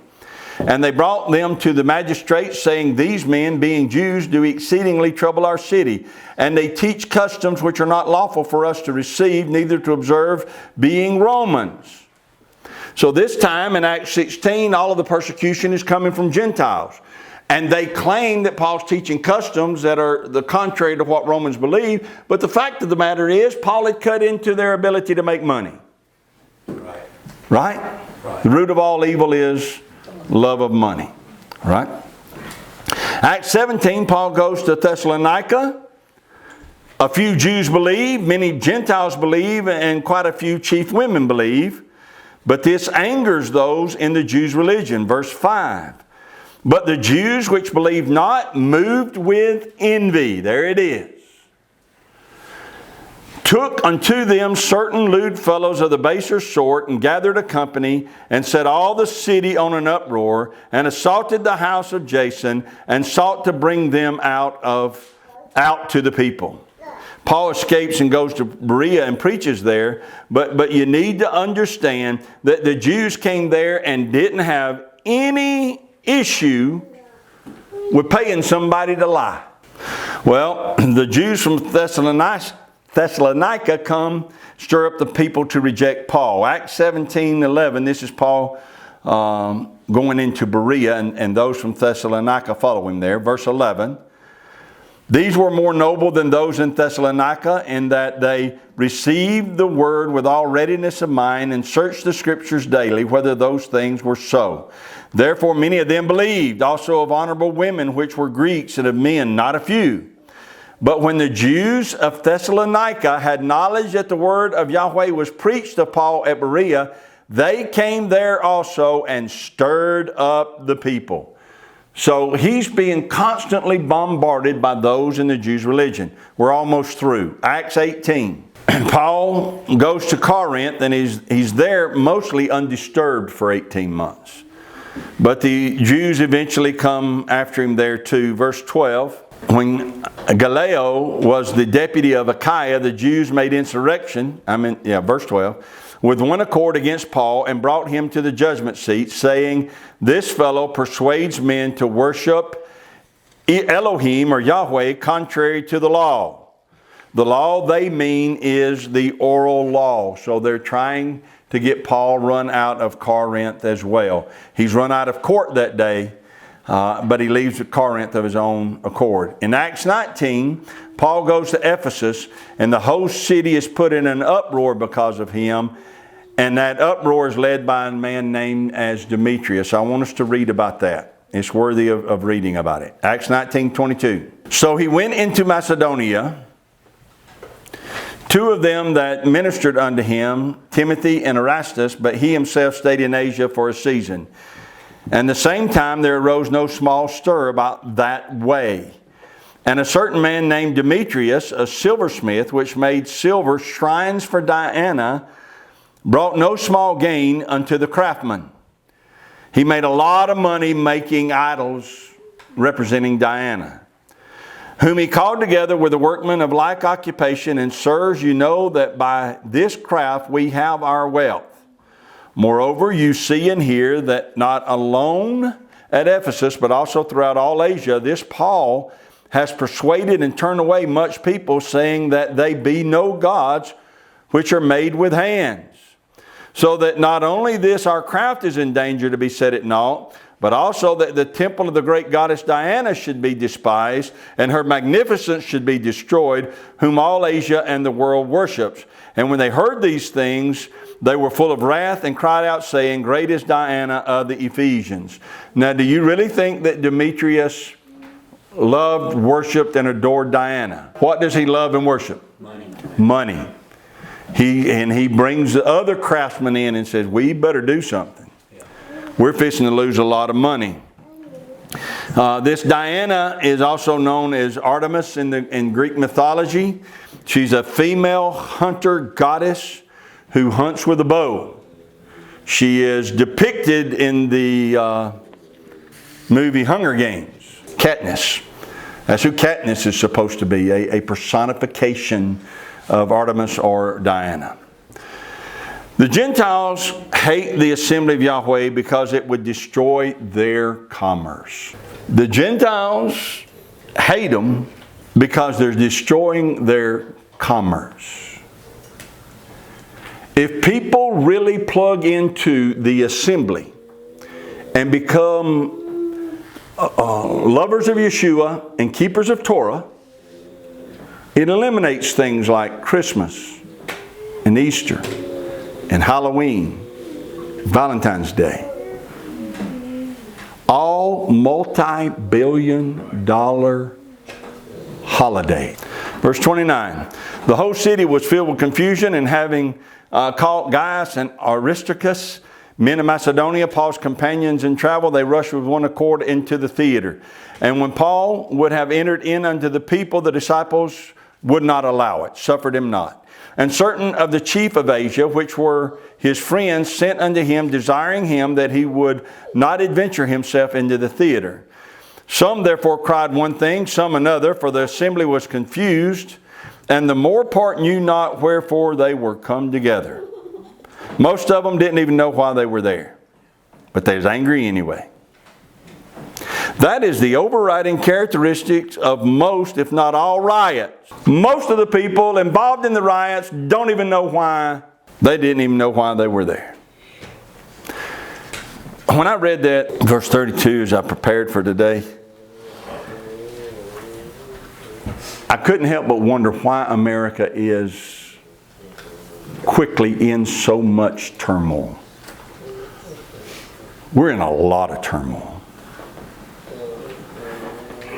Speaker 1: And they brought them to the magistrates, saying, these men, being Jews, do exceedingly trouble our city. And they teach customs which are not lawful for us to receive, neither to observe, being Romans. So this time in Acts 16, all of the persecution is coming from Gentiles. And they claim that Paul's teaching customs that are the contrary to what Romans believe. But the fact of the matter is, Paul had cut into their ability to make money. Right? The root of all evil is love of money. Right? Acts 17, Paul goes to Thessalonica. A few Jews believe, many Gentiles believe, and quite a few chief women believe. But this angers those in the Jews' religion. Verse 5. But the Jews which believed not, moved with envy, there it is, took unto them certain lewd fellows of the baser sort, and gathered a company, and set all the city on an uproar, and assaulted the house of Jason, and sought to bring them out to the people. Paul escapes and goes to Berea and preaches there, but you need to understand that the Jews came there and didn't have any issue with paying somebody to lie. Well, the Jews from Thessalonica come, stir up the people to reject Paul. Acts 17:11, this is Paul going into Berea, and those from Thessalonica follow him there. Verse 11, these were more noble than those in Thessalonica, in that they received the word with all readiness of mind, and searched the Scriptures daily, whether those things were so. Therefore many of them believed, also of honorable women which were Greeks, and of men not a few. But when the Jews of Thessalonica had knowledge that the word of Yahweh was preached of Paul at Berea, they came there also and stirred up the people. So he's being constantly bombarded by those in the Jews' religion. We're almost through. Acts 18. Paul goes to Corinth and he's there mostly undisturbed for 18 months. But the Jews eventually come after him there too. Verse 12. When Gallio was the deputy of Achaia, the Jews made insurrection, verse 12, with one accord against Paul and brought him to the judgment seat, saying, "This fellow persuades men to worship Elohim or Yahweh contrary to the law." The law they mean is the oral law. So they're trying to get Paul run out of Corinth as well. He's run out of court that day. But he leaves Corinth of his own accord. In Acts 19, Paul goes to Ephesus, and the whole city is put in an uproar because of him. And that uproar is led by a man named as Demetrius. I want us to read about that. It's worthy of reading about it. Acts 19:22. So he went into Macedonia. Two of them that ministered unto him, Timothy and Erastus, but he himself stayed in Asia for a season. And the same time there arose no small stir about that way. And a certain man named Demetrius, a silversmith, which made silver shrines for Diana, brought no small gain unto the craftsmen. He made a lot of money making idols representing Diana, whom he called together with the workmen of like occupation, and sirs, you know that by this craft we have our wealth. Moreover, you see and hear that not alone at Ephesus, but also throughout all Asia, this Paul has persuaded and turned away much people, saying that they be no gods which are made with hands. So that not only this our craft is in danger to be set at naught, but also that the temple of the great goddess Diana should be despised, and her magnificence should be destroyed, whom all Asia and the world worships. And when they heard these things, they were full of wrath and cried out, saying, Great is Diana of the Ephesians. Now, do you really think that Demetrius loved, worshipped, and adored Diana? What does he love and worship? Money. He brings the other craftsmen in and says, we better do something. We're fixing to lose a lot of money. This Diana is also known as Artemis in Greek mythology. She's a female hunter goddess who hunts with a bow. She is depicted in the movie Hunger Games. Katniss. That's who Katniss is supposed to be, a personification of Artemis or Diana. The Gentiles hate the assembly of Yahweh because it would destroy their commerce. The Gentiles hate them because they're destroying their commerce. If people really plug into the assembly and become lovers of Yeshua and keepers of Torah, it eliminates things like Christmas and Easter and Halloween, Valentine's Day. All multi-billion-dollar holiday. Verse 29. The whole city was filled with confusion, and having called Gaius and Aristarchus, men of Macedonia, Paul's companions in travel, they rushed with one accord into the theater. And when Paul would have entered in unto the people, the disciples would not allow it, suffered him not. And certain of the chief of Asia, which were his friends, sent unto him, desiring him that he would not adventure himself into the theater. Some therefore cried one thing, some another, for the assembly was confused, and the more part knew not wherefore they were come together. Most of them didn't even know why they were there, but they was angry anyway. That is the overriding characteristics of most, if not all, riots. Most of the people involved in the riots don't even know why. They didn't even know why they were there. When I read that, verse 32, as I prepared for today, I couldn't help but wonder why America is quickly in so much turmoil. We're in a lot of turmoil.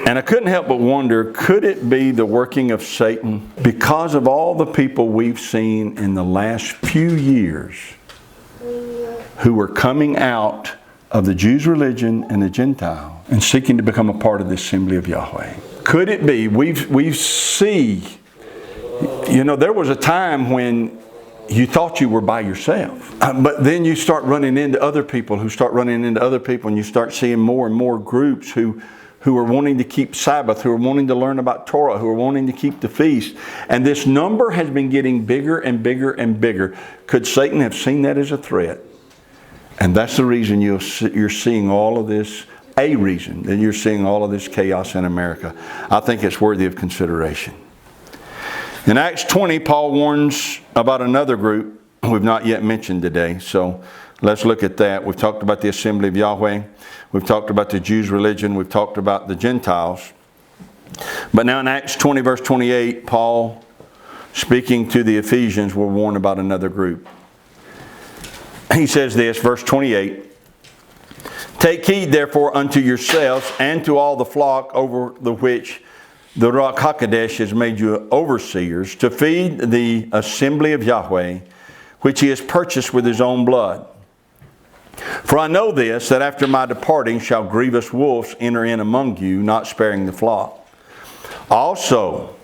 Speaker 1: And And I couldn't help but wonder, could it be the working of Satan? Because of all the people we've seen in the last few years who were coming out of the Jews' religion and the Gentile and seeking to become a part of the assembly of Yahweh. Could it be, we see, there was a time when you thought you were by yourself. But then you start running into other people who start running into other people, and you start seeing more and more groups who are wanting to keep Sabbath, who are wanting to learn about Torah, who are wanting to keep the feast. And this number has been getting bigger and bigger and bigger. Could Satan have seen that as a threat? And that's the reason you're seeing all of this, a reason that you're seeing all of this chaos in America. I think it's worthy of consideration. In Acts 20, Paul warns about another group we've not yet mentioned today. So let's look at that. We've talked about the assembly of Yahweh. We've talked about the Jews' religion. We've talked about the Gentiles. But now in Acts 20, verse 28, Paul, speaking to the Ephesians, will warn about another group. He says this, verse 28, "Take heed therefore unto yourselves and to all the flock over the which the Ruach HaKodesh has made you overseers, to feed the assembly of Yahweh, which He has purchased with His own blood. For I know this, that after my departing shall grievous wolves enter in among you, not sparing the flock. Also,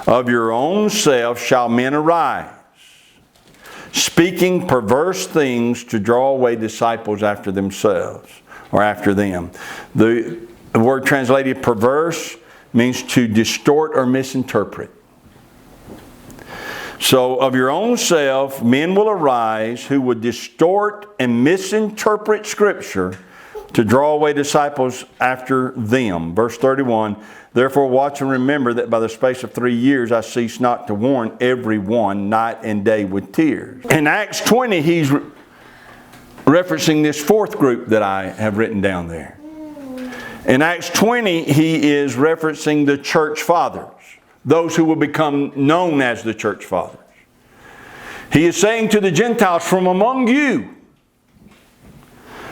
Speaker 1: of your own self shall men arise, speaking perverse things to draw away disciples after themselves," or after them. The word translated perverse means to distort or misinterpret. So, of your own self, men will arise who would distort and misinterpret Scripture to draw away disciples after them. Verse 31, "Therefore watch and remember that by the space of 3 years I cease not to warn every one night and day with tears." In Acts 20, he's referencing this fourth group that I have written down there. In Acts 20, he is referencing the church fathers, those who will become known as the church fathers. He is saying to the Gentiles, from among you,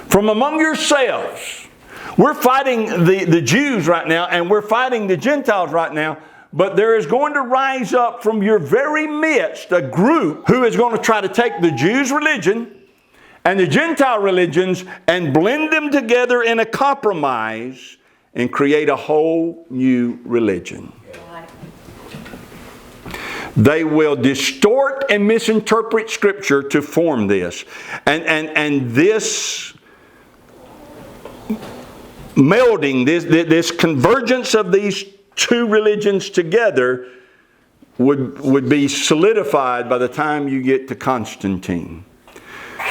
Speaker 1: from among yourselves, we're fighting the Jews right now, and we're fighting the Gentiles right now, but there is going to rise up from your very midst a group who is going to try to take the Jews' religion and the Gentile religions and blend them together in a compromise and create a whole new religion. They will distort and misinterpret Scripture to form this. And this melding, this convergence of these two religions together would be solidified by the time you get to Constantine.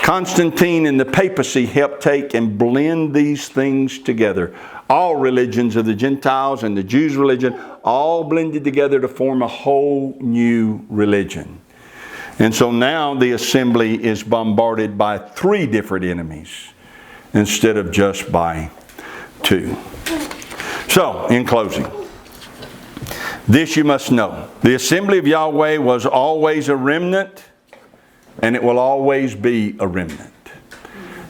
Speaker 1: Constantine and the papacy helped take and blend these things together. All religions of the Gentiles and the Jews' religion all blended together to form a whole new religion. And so now the assembly is bombarded by 3 different enemies instead of just by 2. So, in closing, this you must know. The assembly of Yahweh was always a remnant, and it will always be a remnant.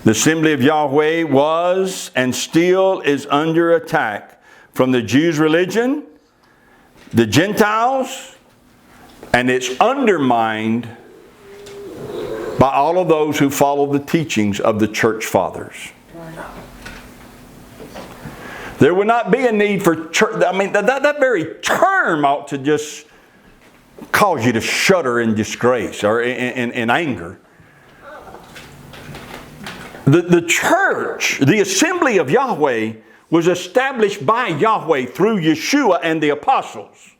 Speaker 1: The assembly of Yahweh was and still is under attack from the Jews' religion, the Gentiles, and it's undermined by all of those who follow the teachings of the church fathers. There would not be a need for church. I mean, that very term ought to just cause you to shudder in disgrace or in anger. The church, the assembly of Yahweh, was established by Yahweh through Yeshua and the apostles.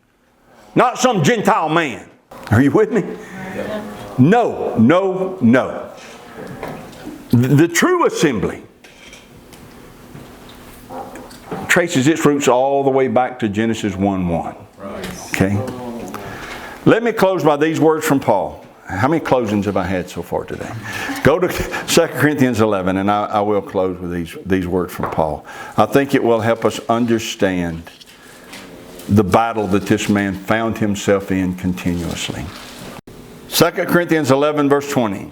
Speaker 1: Not some Gentile man. Are you with me? No. The true assembly traces its roots all the way back to Genesis 1:1. Okay? Let me close by these words from Paul. How many closings have I had so far today? Go to 2 Corinthians 11, and I will close with these words from Paul. I think it will help us understand the battle that this man found himself in continuously. 2 Corinthians 11, verse 20.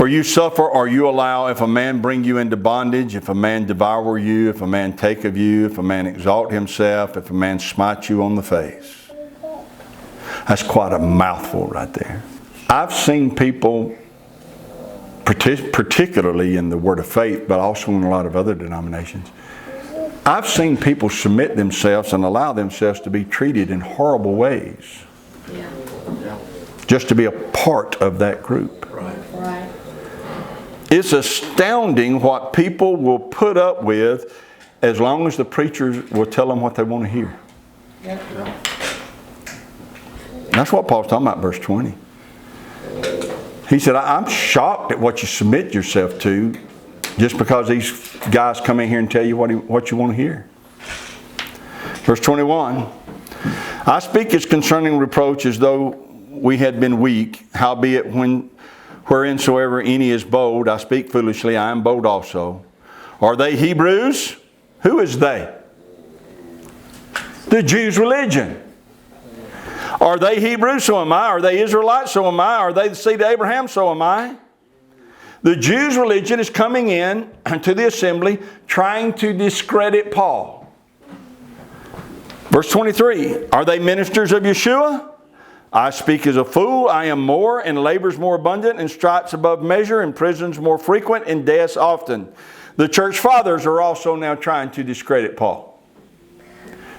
Speaker 1: For you suffer or you allow if a man bring you into bondage, if a man devour you, if a man take of you, if a man exalt himself, if a man smite you on the face. That's quite a mouthful right there. I've seen people, particularly in the Word of Faith, but also in a lot of other denominations, I've seen people submit themselves and allow themselves to be treated in horrible ways.
Speaker 3: Yeah.
Speaker 1: Just to be a part of that group.
Speaker 3: Right.
Speaker 1: It's astounding what people will put up with as long as the preachers will tell them what they want to hear.
Speaker 3: Yep.
Speaker 1: That's what Paul's talking about, verse 20. He said, I'm shocked at what you submit yourself to just because these guys come in here and tell you what you want to hear. Verse 21. I speak as concerning reproach as though we had been weak, howbeit whereinsoever any is bold, I speak foolishly, I am bold also. Are they Hebrews? Who is they? The Jews' religion. Are they Hebrews? So am I. Are they Israelites? So am I. Are they the seed of Abraham? So am I. The Jews' religion is coming in to the assembly trying to discredit Paul. Verse 23. Are they ministers of Yeshua? I speak as a fool. I am more, and labors more abundant, and stripes above measure, and prisons more frequent, and deaths often. The church fathers are also now trying to discredit Paul.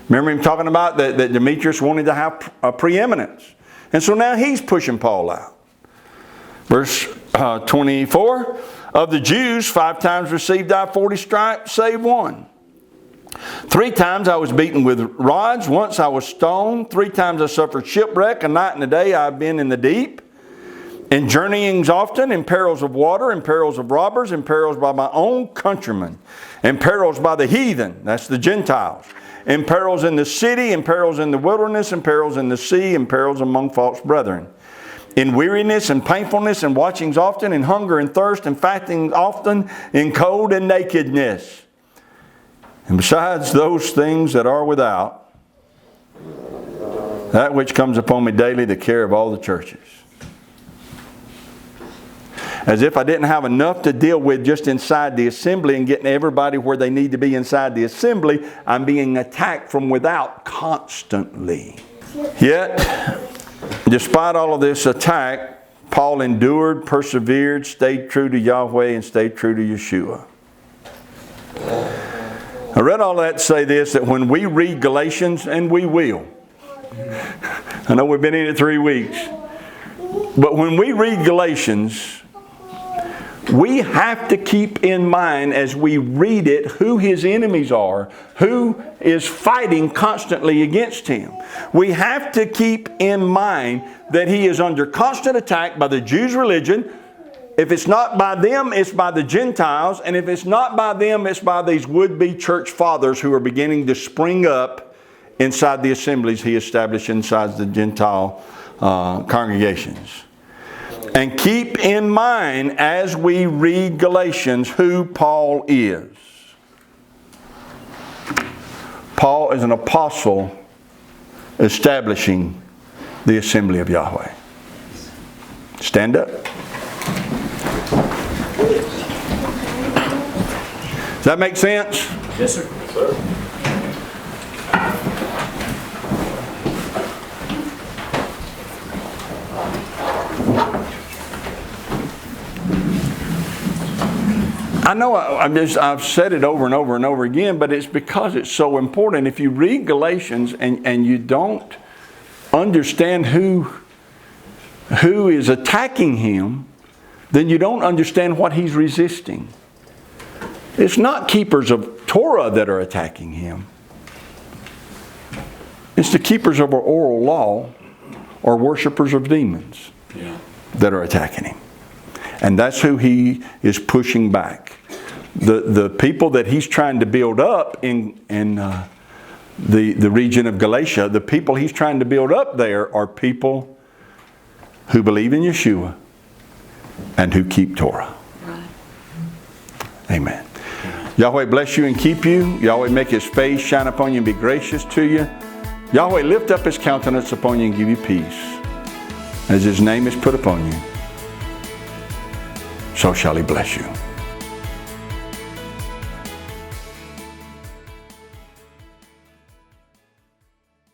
Speaker 1: Remember him talking about that Demetrius wanted to have a preeminence. And so now he's pushing Paul out. Verse 24. Of the Jews, 5 times received I 40 stripes, save 1. 3 times I was beaten with rods. Once I was stoned. 3 times I suffered shipwreck. A night and a day I have been in the deep. In journeyings often, in perils of water, in perils of robbers, in perils by my own countrymen, in perils by the heathen, that's the Gentiles, in perils in the city, in perils in the wilderness, in perils in the sea, in perils among false brethren, in weariness and painfulness, and watchings often, in hunger and thirst, and fasting often, in cold and nakedness. And besides those things that are without, that which comes upon me daily, the care of all the churches. As if I didn't have enough to deal with just inside the assembly and getting everybody where they need to be inside the assembly, I'm being attacked from without constantly. Yet, despite all of this attack, Paul endured, persevered, stayed true to Yahweh, and stayed true to Yeshua. I read all that to say this, that when we read Galatians, and we will. I know we've been in it 3 weeks. But when we read Galatians, we have to keep in mind as we read it who his enemies are, who is fighting constantly against him. We have to keep in mind that he is under constant attack by the Jews' religion. If it's not by them, it's by the Gentiles. And if it's not by them, it's by these would-be church fathers who are beginning to spring up inside the assemblies he established inside the Gentile congregations. And keep in mind as we read Galatians who Paul is. Paul is an apostle establishing the assembly of Yahweh. Stand up. Does that make sense?
Speaker 2: Yes, sir. Yes, sir.
Speaker 1: I know I've said it over and over and over again, but it's because it's so important. If you read Galatians and you don't understand who is attacking him, then you don't understand what he's resisting. It's not keepers of Torah that are attacking him. It's the keepers of our oral law or worshipers of demons that are attacking him. And that's who he is pushing back. The people that he's trying to build up in the region of Galatia, the people he's trying to build up there are people who believe in Yeshua and who keep Torah.
Speaker 3: Right.
Speaker 1: Amen. Yahweh bless you and keep you. Yahweh make his face shine upon you and be gracious to you. Yahweh lift up his countenance upon you and give you peace as his name is put upon you. so shall he bless you.